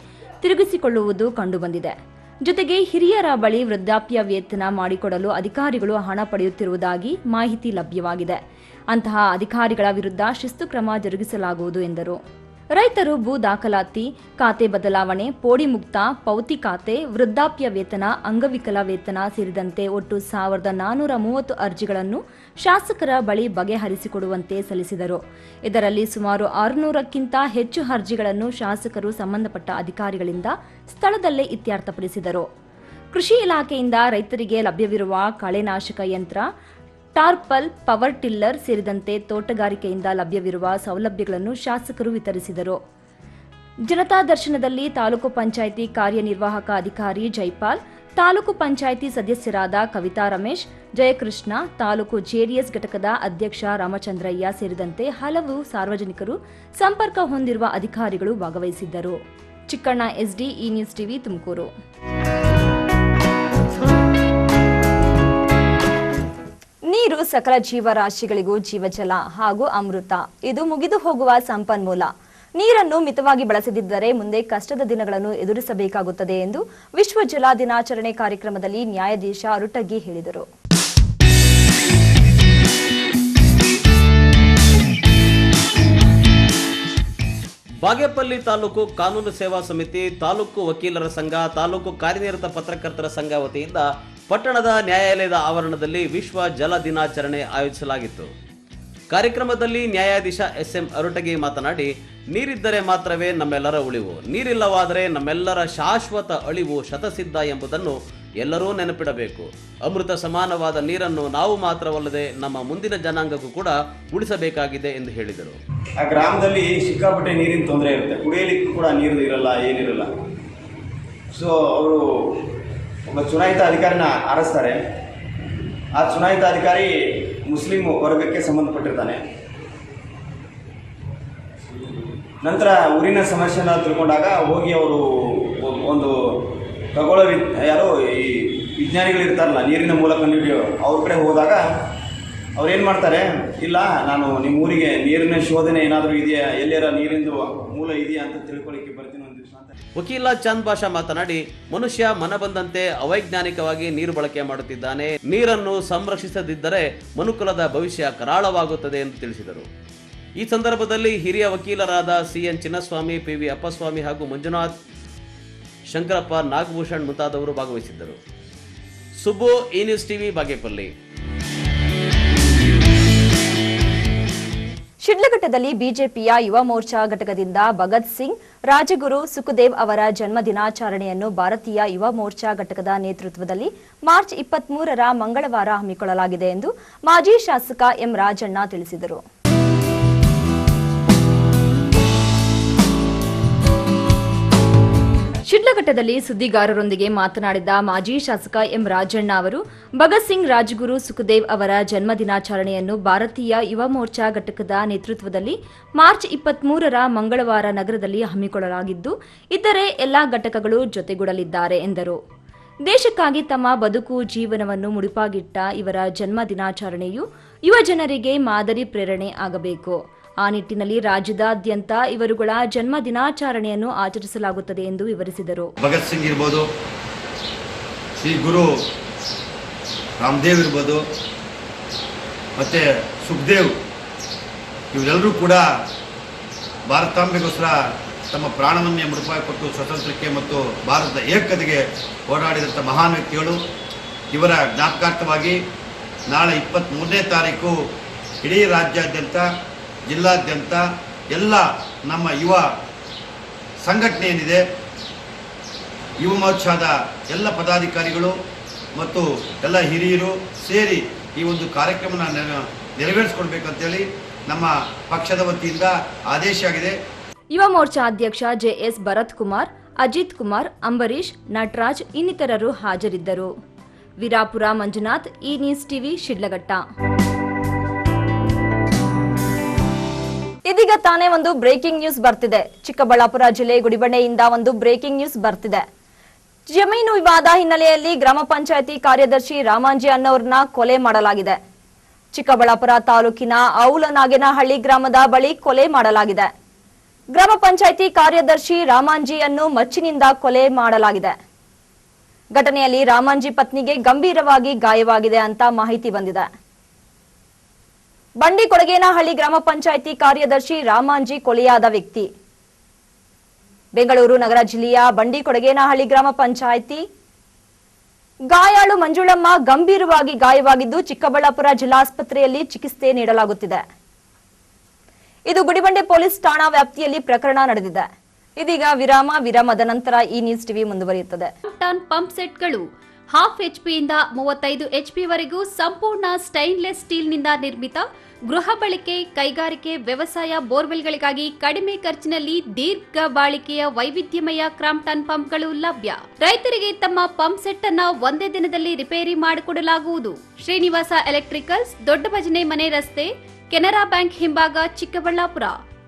ತಿರುಗಿಸಿಕೊಳ್ಳುವುದು ಕಂಡುಬಂದಿದೆ. ಜೊತೆಗೆ ಹಿರಿಯರ ಬಳಿ ವೃದ್ಧಾಪ್ಯ ವೇತನ ಮಾಡಿಕೊಡಲು ಅಧಿಕಾರಿಗಳು ಹಣ ಪಡೆಯುತ್ತಿರುವುದಾಗಿ ಮಾಹಿತಿ ಲಭ್ಯವಾಗಿದೆ. ಅಂತಹ ಅಧಿಕಾರಿಗಳ ವಿರುದ್ಧ ಶಿಸ್ತು ಕ್ರಮ ಜರುಗಿಸಲಾಗುವುದು ಎಂದರು. ರೈತರು ಭೂ ದಾಖಲಾತಿ, ಖಾತೆ ಬದಲಾವಣೆ, ಪೋಡಿ ಮುಕ್ತ, ಪೌತಿ ಖಾತೆ, ವೃದ್ಧಾಪ್ಯ ವೇತನ, ಅಂಗವಿಕಲ ವೇತನ ಸೇರಿದಂತೆ ಒಟ್ಟು 1430 ಅರ್ಜಿಗಳನ್ನು ಶಾಸಕರ ಬಳಿ ಬಗೆಹರಿಸಿಕೊಡುವಂತೆ ಸಲ್ಲಿಸಿದರು. ಇದರಲ್ಲಿ ಸುಮಾರು 600ಕ್ಕಿಂತ ಹೆಚ್ಚು ಅರ್ಜಿಗಳನ್ನು ಶಾಸಕರು ಸಂಬಂಧಪಟ್ಟ ಅಧಿಕಾರಿಗಳಿಂದ ಸ್ಥಳದಲ್ಲೇ ಇತ್ಯರ್ಥಪಡಿಸಿದರು. ಕೃಷಿ ಇಲಾಖೆಯಿಂದ ರೈತರಿಗೆ ಲಭ್ಯವಿರುವ ಕಳೆನಾಶಕ ಯಂತ್ರ, ಟಾರ್ಪಲ್, ಪವರ್ ಟಿಲ್ಲರ್ ಸೇರಿದಂತೆ ತೋಟಗಾರಿಕೆಯಿಂದ ಲಭ್ಯವಿರುವ ಸೌಲಭ್ಯಗಳನ್ನು ಶಾಸಕರು ವಿತರಿಸಿದರು. ಜನತಾ ದರ್ಶನದಲ್ಲಿ ತಾಲೂಕು ಪಂಚಾಯಿತಿ ಕಾರ್ಯನಿರ್ವಾಹಕ ಅಧಿಕಾರಿ ಜೈಪಾಲ್, ತಾಲೂಕು ಪಂಚಾಯಿತಿ ಸದಸ್ಯರಾದ ಕವಿತಾ ರಮೇಶ್, ಜಯಕೃಷ್ಣ, ತಾಲೂಕು ಜೆಡಿಎಸ್ ಘಟಕದ ಅಧ್ಯಕ್ಷ ರಾಮಚಂದ್ರಯ್ಯ ಸೇರಿದಂತೆ ಹಲವು ಸಾರ್ವಜನಿಕರು, ಸಂಪರ್ಕ ಹೊಂದಿರುವ ಅಧಿಕಾರಿಗಳು ಭಾಗವಹಿಸಿದ್ದರು. ಚಿಕ್ಕಣ್ಣ ಎಸ್ಡಿ, ಈ ನ್ಯೂಸ್ ಟಿವಿ, ತುಮಕೂರು. ನೀರು ಸಕಲ ಜೀವರಾಶಿಗಳಿಗೂ ಜೀವಜಲ ಹಾಗೂ ಅಮೃತ. ಇದು ಮುಗಿದು ಹೋಗುವ ಸಂಪನ್ಮೂಲ. ನೀರನ್ನು ಮಿತವಾಗಿ ಬಳಸದಿದ್ದರೆ ಮುಂದೆ ಕಷ್ಟದ ದಿನಗಳನ್ನು ಎದುರಿಸಬೇಕಾಗುತ್ತದೆ ಎಂದು ವಿಶ್ವ ಜಲ ದಿನಾಚರಣೆ ಕಾರ್ಯಕ್ರಮದಲ್ಲಿ ನ್ಯಾಯಾಧೀಶ ಅರುಟಗಿ ಹೇಳಿದರು. ಬಾಗೇಪಲ್ಲಿ ತಾಲೂಕು ಕಾನೂನು ಸೇವಾ ಸಮಿತಿ, ತಾಲೂಕು ವಕೀಲರ ಸಂಘ, ತಾಲೂಕು ಕಾರ್ಯನಿರತ ಪತ್ರಕರ್ತರ ಸಂಘ ವತಿಯಿಂದ ಪಟ್ಟಣದ ನ್ಯಾಯಾಲಯದ ಆವರಣದಲ್ಲಿ ವಿಶ್ವ ಜಲ ದಿನಾಚರಣೆ ಆಯೋಜಿಸಲಾಗಿತ್ತು. ಕಾರ್ಯಕ್ರಮದಲ್ಲಿ ನ್ಯಾಯಾಧೀಶ ಎಸ್ಎಂ ಅರುಟಗಿ ಮಾತನಾಡಿ, ನೀರಿದ್ದರೆ ಮಾತ್ರವೇ ನಮ್ಮೆಲ್ಲರ ಉಳಿವು, ನೀರಿಲ್ಲವಾದರೆ ನಮ್ಮೆಲ್ಲರ ಶಾಶ್ವತ ಅಳಿವು ಶತಸಿದ್ಧ ಎಂಬುದನ್ನು ಎಲ್ಲರೂ ನೆನಪಿಡಬೇಕು. ಅಮೃತ ಸಮಾನವಾದ ನೀರನ್ನು ನಾವು ಮಾತ್ರವಲ್ಲದೆ ನಮ್ಮ ಮುಂದಿನ ಜನಾಂಗಕ್ಕೂ ಕೂಡ ಉಳಿಸಬೇಕಾಗಿದೆ ಎಂದು ಹೇಳಿದರು. ಆ ಗ್ರಾಮದಲ್ಲಿ ಸಿಕ್ಕಾಪಟ್ಟೆ ನೀರಿನ ತೊಂದರೆ ಇರುತ್ತೆ, ಕುಡಿಯಲಿಕ್ಕೂ ಕೂಡ ನೀರು ಇರಲ್ಲ, ಏನಿರಲ್ಲ. ಸೊ ಅವರು ಒಬ್ಬ ಚುನಾಯಿತ ಅಧಿಕಾರಿನ ಆರಿಸ್ತಾರೆ. ಆ ಚುನಾಯಿತ ಅಧಿಕಾರಿ ಮುಸ್ಲಿಂ ವರ್ಗಕ್ಕೆ ಸಂಬಂಧಪಟ್ಟಿರ್ತಾನೆ. ನಂತರ ಊರಿನ ಸಮಸ್ಯೆನ ತಿಳ್ಕೊಂಡಾಗ ಹೋಗಿ ಅವರು ಒಂದು ಖಗೋಳ ಯಾರೋ ಈ ವಿಜ್ಞಾನಿಗಳು ಇರ್ತಾರಲ್ಲ, ನೀರಿನ ಮೂಲ ಕಂಡುಹಿಡಿಯೋ ಅವ್ರ ಕಡೆ ಹೋದಾಗ ಅವ್ರೇನು ಮಾಡ್ತಾರೆ, ಇಲ್ಲ ನಾನು ನಿಮ್ಮ ಊರಿಗೆ ನೀರಿನ ಶೋಧನೆ ಏನಾದರೂ ಇದೆಯಾ, ಎಲ್ಲರ ನೀರಿಂದು ಮೂಲ ಇದೆಯಾ ಅಂತ ತಿಳ್ಕೊಳ್ಳಿಕ್ಕೆ ಬರ್ತೀನಿ ಒಂದು ದಿವಸ ಅಂತ. ವಕೀಲ ಚಂದ್ ಭಾಷಾ ಮಾತನಾಡಿ, ಮನುಷ್ಯ ಮನ ಬಂದಂತೆ ಅವೈಜ್ಞಾನಿಕವಾಗಿ ನೀರು ಬಳಕೆ ಮಾಡುತ್ತಿದ್ದಾನೆ. ನೀರನ್ನು ಸಂರಕ್ಷಿಸದಿದ್ದರೆ ಮನುಕುಲದ ಭವಿಷ್ಯ ಕರಾಳವಾಗುತ್ತದೆ ಎಂದು ತಿಳಿಸಿದರು. ಈ ಸಂದರ್ಭದಲ್ಲಿ ಹಿರಿಯ ವಕೀಲರಾದ ಸಿಎನ್ ಚಿನ್ನಸ್ವಾಮಿ, ಪಿವಿ ಅಪ್ಪಸ್ವಾಮಿ ಹಾಗೂ ಮಂಜುನಾಥ್, ಶಂಕರಪ್ಪ, ನಾಗಭೂಷಣ್ ಮುಂತಾದವರು ಭಾಗವಹಿಸಿದ್ದರು. ಸುಬ್ಬು, ಈ ನ್ಯೂಸ್ ಟಿವಿ, ಬಾಗೇಪಲ್ಲಿ. ಶಿಡ್ಲಘಟ್ಟದಲ್ಲಿ ಬಿಜೆಪಿಯ ಯುವ ಮೋರ್ಚಾ ಘಟಕದಿಂದ ಭಗತ್ ಸಿಂಗ್, ರಾಜಗುರು, ಸುಖದೇವ್ ಅವರ ಜನ್ಮ ದಿನಾಚರಣೆಯನ್ನು ಭಾರತೀಯ ಯುವ ಮೋರ್ಚಾ ಘಟಕದ ನೇತೃತ್ವದಲ್ಲಿ ಮಾರ್ಚ್ 23ರ ಮಂಗಳವಾರ ಹಮ್ಮಿಕೊಳ್ಳಲಾಗಿದೆ ಎಂದು ಮಾಜಿ ಶಾಸಕ ಎಂ ರಾಜಣ್ಣ ತಿಳಿಸಿದರು. ಶಿಡ್ಲಘಟ್ಟದಲ್ಲಿ ಸುದ್ದಿಗಾರರೊಂದಿಗೆ ಮಾತನಾಡಿದ ಮಾಜಿ ಶಾಸಕ ಎಂ ರಾಜಣ್ಣ ಅವರು, ಭಗತ್ ಸಿಂಗ್, ರಾಜಗುರು, ಸುಖದೇವ್ ಅವರ ಜನ್ಮ ದಿನಾಚರಣೆಯನ್ನು ಭಾರತೀಯ ಯುವ ಮೋರ್ಚಾ ಘಟಕದ ನೇತೃತ್ವದಲ್ಲಿ ಮಾರ್ಚ್ 23ರ ಮಂಗಳವಾರ ನಗರದಲ್ಲಿ ಹಮ್ಮಿಕೊಳ್ಳಲಾಗಿದ್ದು, ಇತರೆ ಎಲ್ಲಾ ಘಟಕಗಳು ಜೊತೆಗೂಡಲಿದ್ದಾರೆ ಎಂದರು. ದೇಶಕ್ಕಾಗಿ ತಮ್ಮ ಬದುಕು ಜೀವನವನ್ನು ಮುಡಿಪಾಗಿಟ್ಟ ಇವರ ಜನ್ಮ ದಿನಾಚರಣೆಯು ಯುವ ಜನರಿಗೆ ಮಾದರಿ ಪ್ರೇರಣೆ ಆಗಬೇಕು. ಆ ನಿಟ್ಟಿನಲ್ಲಿ ರಾಜ್ಯದಾದ್ಯಂತ ಇವರುಗಳ ಜನ್ಮ ದಿನಾಚರಣೆಯನ್ನು ಆಚರಿಸಲಾಗುತ್ತದೆ ಎಂದು ವಿವರಿಸಿದರು. ಭಗತ್ ಸಿಂಗ್ ಇರ್ಬೋದು, ಶ್ರೀ ಗುರು ರಾಮದೇವ್ ಇರ್ಬೋದು, ಮತ್ತು ಸುಖದೇವ್, ಇವರೆಲ್ಲರೂ ಕೂಡ ಭಾರತಾಂಬೆಗೋಸ್ಕರ ತಮ್ಮ ಪ್ರಾಣವನ್ನೇ ಮುಡುಪಾಗಿ ಕೊಟ್ಟು ಸ್ವಾತಂತ್ರ್ಯಕ್ಕೆ ಮತ್ತು ಭಾರತದ ಏಕತೆಗೆ ಹೋರಾಡಿದಂಥ ಮಹಾನ್ ವ್ಯಕ್ತಿಗಳು. ಇವರ ಜ್ಞಾಪಕಾರ್ಥವಾಗಿ ನಾಳೆ 23ನೇ ತಾರೀಕು ಇಡೀ ರಾಜ್ಯಾದ್ಯಂತ, ಜಿಲ್ಲಾದ್ಯಂತ ಎಲ್ಲ ನಮ್ಮ ಯುವ ಸಂಘಟನೆ ಏನಿದೆ, ಯುವ ಮೋರ್ಚಾದ ಎಲ್ಲ ಪದಾಧಿಕಾರಿಗಳು ಮತ್ತು ಎಲ್ಲ ಹಿರಿಯರು ಸೇರಿ ಈ ಒಂದು ಕಾರ್ಯಕ್ರಮನ ನೆರವೇರಿಸ್ಕೊಡ್ಬೇಕಂತೇಳಿ ನಮ್ಮ ಪಕ್ಷದ ವತಿಯಿಂದ ಆದೇಶ ಆಗಿದೆ. ಯುವ ಮೋರ್ಚಾ ಅಧ್ಯಕ್ಷ ಜೆಎಸ್ ಭರತ್ ಕುಮಾರ್, ಅಜಿತ್ ಕುಮಾರ್, ಅಂಬರೀಶ್, ನಟರಾಜ್ ಇನ್ನಿತರರು ಹಾಜರಿದ್ದರು. ವೀರಾಪುರ ಮಂಜುನಾಥ್, ಈ ನ್ಯೂಸ್ ಟಿವಿ, ಶಿಡ್ಲಘಟ್ಟ. ಇದೀಗ ತಾನೇ ಒಂದು ಬ್ರೇಕಿಂಗ್ ನ್ಯೂಸ್ ಬರ್ತಿದೆ. ಚಿಕ್ಕಬಳ್ಳಾಪುರ ಜಿಲ್ಲೆ ಗುಡಿಬಂಡೆಯಿಂದ ಒಂದು ಬ್ರೇಕಿಂಗ್ ನ್ಯೂಸ್ ಬರ್ತಿದೆ. ಜಮೀನು ವಿವಾದ ಹಿನ್ನೆಲೆಯಲ್ಲಿ ಗ್ರಾಮ ಪಂಚಾಯಿತಿ ಕಾರ್ಯದರ್ಶಿ ರಾಮಾಂಜಿ ಅನ್ನೋರ್ನ ಕೊಲೆ ಮಾಡಲಾಗಿದೆ. ಚಿಕ್ಕಬಳ್ಳಾಪುರ ತಾಲೂಕಿನ ಔಲನಾಗೇನಹಳ್ಳಿ ಗ್ರಾಮದ ಬಳಿ ಕೊಲೆ ಮಾಡಲಾಗಿದೆ. ಗ್ರಾಮ ಪಂಚಾಯಿತಿ ಕಾರ್ಯದರ್ಶಿ ರಾಮಾಂಜಿಯನ್ನು ಮಚ್ಚಿನಿಂದ ಕೊಲೆ ಮಾಡಲಾಗಿದೆ. ಘಟನೆಯಲ್ಲಿ ರಾಮಾಂಜಿ ಪತ್ನಿಗೆ ಗಂಭೀರವಾಗಿ ಗಾಯವಾಗಿದೆ ಅಂತ ಮಾಹಿತಿ ಬಂದಿದೆ. ಬಂಡಿಕೊಡಗೇನಹಳ್ಳಿ ಗ್ರಾಮ ಪಂಚಾಯಿತಿ ಕಾರ್ಯದರ್ಶಿ ರಾಮಾಂಜಿ ಕೊಲೆಯಾದ ವ್ಯಕ್ತಿ. ಬೆಂಗಳೂರು ನಗರ ಜಿಲ್ಲೆಯ ಬಂಡಿಕೊಡಗೇನಹಳ್ಳಿ ಗ್ರಾಮ ಪಂಚಾಯಿತಿ ಗಾಯಾಳು ಮಂಜುಳಮ್ಮ ಗಂಭೀರವಾಗಿ ಗಾಯವಾಗಿದ್ದು ಚಿಕ್ಕಬಳ್ಳಾಪುರ ಜಿಲ್ಲಾಸ್ಪತ್ರೆಯಲ್ಲಿ ಚಿಕಿತ್ಸೆ ನೀಡಲಾಗುತ್ತಿದೆ. ಇದು ಗುಡಿಬಂಡೆ ಪೊಲೀಸ್ ಠಾಣಾ ವ್ಯಾಪ್ತಿಯಲ್ಲಿ ಪ್ರಕರಣ ನಡೆದಿದೆ. ಇದೀಗ ವಿರಾಮದ ನಂತರ ಈ ನ್ಯೂಸ್ ಟಿವಿ ಮುಂದುವರಿಯುತ್ತದೆ. ಟನ್ ಪಂಪ್ ಸೆಟ್ಗಳು 12 HP ಯಿಂದ 35 HP ವರೆಗೂ ಸಂಪೂರ್ಣ ಸ್ಟೈನ್ಲೆಸ್ ಸ್ಟೀಲ್ನಿಂದ ನಿರ್ಮಿತ ಗೃಹ ಬಳಕೆ, ಕೈಗಾರಿಕೆ, ವ್ಯವಸಾಯ ಬೋರ್ವೆಲ್ಗಳಿಗಾಗಿ ಕಡಿಮೆ ಖರ್ಚಿನಲ್ಲಿ ದೀರ್ಘ ಬಾಳಿಕೆಯ ವೈವಿಧ್ಯಮಯ ಕ್ರಾಂಪ್ಟನ್ ಪಂಪ್ಗಳು ಲಭ್ಯ. ರೈತರಿಗೆ ತಮ್ಮ ಪಂಪ್ ಸೆಟ್ ಅನ್ನು ಒಂದೇ ದಿನದಲ್ಲಿ ರಿಪೇರಿ ಮಾಡಿಕೊಡಲಾಗುವುದು. ಶ್ರೀನಿವಾಸ ಎಲೆಕ್ಟ್ರಿಕಲ್ಸ್, ದೊಡ್ಡ ಭಜನೆ ಮನೆ ರಸ್ತೆ, ಕೆನರಾ ಬ್ಯಾಂಕ್ ಹಿಂಭಾಗ, ಚಿಕ್ಕಬಳ್ಳಾಪುರ.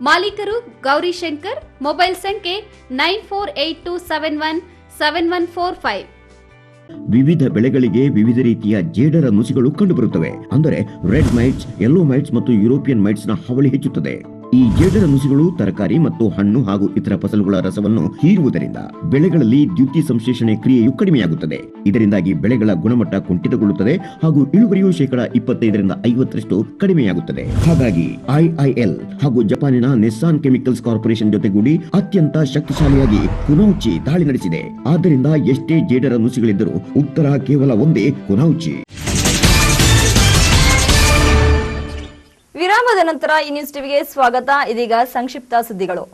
ಮಾಲೀಕರು ಗೌರಿಶಂಕರ್. ಮೊಬೈಲ್ ಸಂಖ್ಯೆ 9482717145. ವಿವಿಧ ಬೆಳೆಗಳಿಗೆ ವಿವಿಧ ರೀತಿಯ ಜೇಡರ ನುಸಿಗಳು ಕಂಡುಬರುತ್ತವೆ. ಅಂದರೆ ರೆಡ್ ಮೈಟ್ಸ್, ಯೆಲ್ಲೋ ಮೈಟ್ಸ್ ಮತ್ತು ಯುರೋಪಿಯನ್ ಮೈಟ್ಸ್ ನ ಹಾವಳಿ ಹೆಚ್ಚುತ್ತದೆ. ಈ ಜೇಡರ ನುಸಿಗಳು ತರಕಾರಿ ಮತ್ತು ಹಣ್ಣು ಹಾಗೂ ಇತರ ಫಸಲುಗಳ ರಸವನ್ನು ಹೀರುವುದರಿಂದ ಬೆಳೆಗಳಲ್ಲಿ ದ್ಯುತಿ ಸಂಶ್ಲೇಷಣೆ ಕ್ರಿಯೆಯು ಕಡಿಮೆಯಾಗುತ್ತದೆ. ಇದರಿಂದಾಗಿ ಬೆಳೆಗಳ ಗುಣಮಟ್ಟ ಕುಂಠಿತಗೊಳ್ಳುತ್ತದೆ ಹಾಗೂ ಇಳುವರಿಯು 25% ರಿಂದ 50% ಕಡಿಮೆಯಾಗುತ್ತದೆ. ಹಾಗಾಗಿ IIL ಹಾಗೂ ಜಪಾನಿನ ನೆಸ್ಸಾನ್ ಕೆಮಿಕಲ್ಸ್ ಕಾರ್ಪೊರೇಷನ್ ಜೊತೆಗೂಡಿ ಅತ್ಯಂತ ಶಕ್ತಿಶಾಲಿಯಾಗಿ ಕುನೌಚಿ ದಾಳಿ ನಡೆಸಿದೆ. ಆದ್ದರಿಂದ ಎಷ್ಟೇ ಜೇಡರ ನುಸಿಗಳಿದ್ದರೂ ಉತ್ತರ ಕೇವಲ ಒಂದೇ, ಕುನೌಚಿ. ವಿರಾಮದ ನಂತರ ಈ ನ್ಯೂಸ್ ಟಿವಿಗೆ ಸ್ವಾಗತ. ಇದೀಗ ಸಂಕ್ಷಿಪ್ತ ಸುದ್ದಿಗಳು.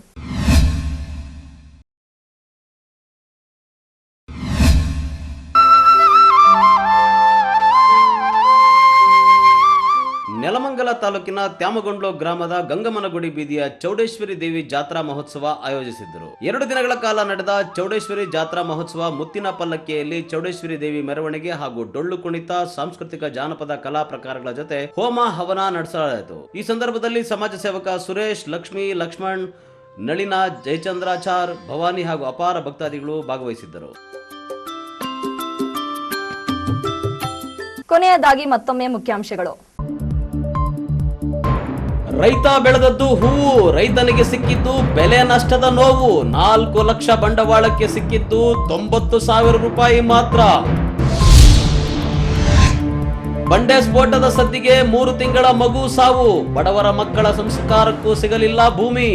ನೆಲಮಂಗಲ ತಾಲೂಕಿನ ತ್ಯಾಮಗೊಂಡ್ಲು ಗ್ರಾಮದ ಗಂಗಮ್ಮನಗುಡಿ ಬೀದಿಯ ಚೌಡೇಶ್ವರಿ ದೇವಿ ಜಾತ್ರಾ ಮಹೋತ್ಸವ ಆಯೋಜಿಸಿದ್ದರು. 2 ದಿನಗಳ ಕಾಲ ನಡೆದ ಚೌಡೇಶ್ವರಿ ಜಾತ್ರಾ ಮಹೋತ್ಸವ ಮುತ್ತಿನ ಪಲ್ಲಕ್ಕಿಯಲ್ಲಿ ಚೌಡೇಶ್ವರಿ ದೇವಿ ಮೆರವಣಿಗೆ ಹಾಗೂ ಡೊಳ್ಳು ಕುಣಿತ, ಸಾಂಸ್ಕೃತಿಕ ಜಾನಪದ ಕಲಾ ಪ್ರಕಾರಗಳ ಜೊತೆ ಹೋಮ ಹವನ ನಡೆಸಲಾಯಿತು. ಈ ಸಂದರ್ಭದಲ್ಲಿ ಸಮಾಜ ಸೇವಕ ಸುರೇಶ್, ಲಕ್ಷ್ಮಿ, ಲಕ್ಷ್ಮಣ್, ನಳಿನ, ಜಯಚಂದ್ರಾಚಾರ್, ಭವಾನಿ ಹಾಗೂ ಅಪಾರ ಭಕ್ತಾದಿಗಳು ಭಾಗವಹಿಸಿದ್ದರು. ಕೊನೆಯದಾಗಿ ಮತ್ತೊಮ್ಮೆ ಮುಖ್ಯಾಂಶಗಳು. ರೈತ ಬೆಳೆದದ್ದು ಹೂವು, ರೈತನಿಗೆ ಸಿಕ್ಕಿದ್ದು ಬೆಲೆ ನಷ್ಟದ ನೋವು. 4 ಲಕ್ಷ ಬಂಡವಾಳಕ್ಕೆ ಸಿಕ್ಕಿದ್ದು 90,000 ರೂಪಾಯಿ ಮಾತ್ರ. ಬಂಡೆ ಸ್ಫೋಟದ ಸದ್ದಿಗೆ 3 ತಿಂಗಳ ಮಗು ಸಾವು. ಬಡವರ ಮಕ್ಕಳ ಸಂಸ್ಕಾರಕ್ಕೂ ಸಿಗಲಿಲ್ಲ ಭೂಮಿ.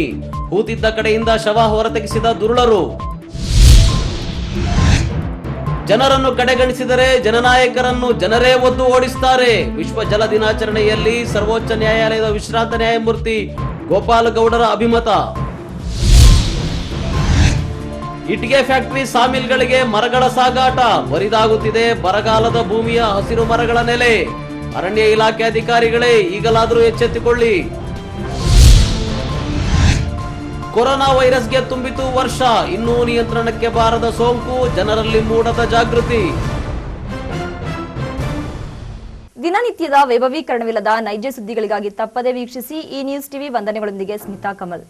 ಹೂತಿದ್ದ ಕಡೆಯಿಂದ ಶವ ಹೊರತೆಗೆಸಿದ ದುರುಳರು. ಜನರನ್ನು ಕಡೆಗಣಿಸಿದರೆ ಜನನಾಯಕರನ್ನು ಜನರೇ ಒದ್ದು ಓಡಿಸುತ್ತಾರೆ. ವಿಶ್ವ ಜಲ ದಿನಾಚರಣೆಯಲ್ಲಿ ಸರ್ವೋಚ್ಚ ನ್ಯಾಯಾಲಯದ ವಿಶ್ರಾಂತ ನ್ಯಾಯಮೂರ್ತಿ ಗೋಪಾಲ ಗೌಡರ ಅಭಿಮತ. ಇಟ್ಟಿಗೆ ಫ್ಯಾಕ್ಟರಿ, ಸಾಮಿಲ್ಗಳಿಗೆ ಮರಗಳ ಸಾಗಾಟ. ಬರಿದಾಗುತ್ತಿದೆ ಬರಗಾಲದ ಭೂಮಿಯ ಹಸಿರು ಮರಗಳ ನೆಲೆ. ಅರಣ್ಯ ಇಲಾಖೆ ಅಧಿಕಾರಿಗಳೇ ಈಗಲಾದರೂ ಎಚ್ಚೆತ್ತುಕೊಳ್ಳಿ. ಕೊರೋನಾ ವೈರಸ್ಗೆ ತುಂಬಿತು ವರ್ಷ, ಇನ್ನೂ ನಿಯಂತ್ರಣಕ್ಕೆ ಬಾರದ ಸೋಂಕು, ಜನರಲ್ಲಿ ಮೂಡದ ಜಾಗೃತಿ. ದಿನನಿತ್ಯದ ವೈಭವೀಕರಣವಿಲ್ಲದ ನೈಜ ಸುದ್ದಿಗಳಿಗಾಗಿ ತಪ್ಪದೆ ವೀಕ್ಷಿಸಿ ಈ ನ್ಯೂಸ್ ಟಿವಿ. ವಂದನೆಗಳೊಂದಿಗೆ ಸ್ಮಿತಾ ಕಮಲ್.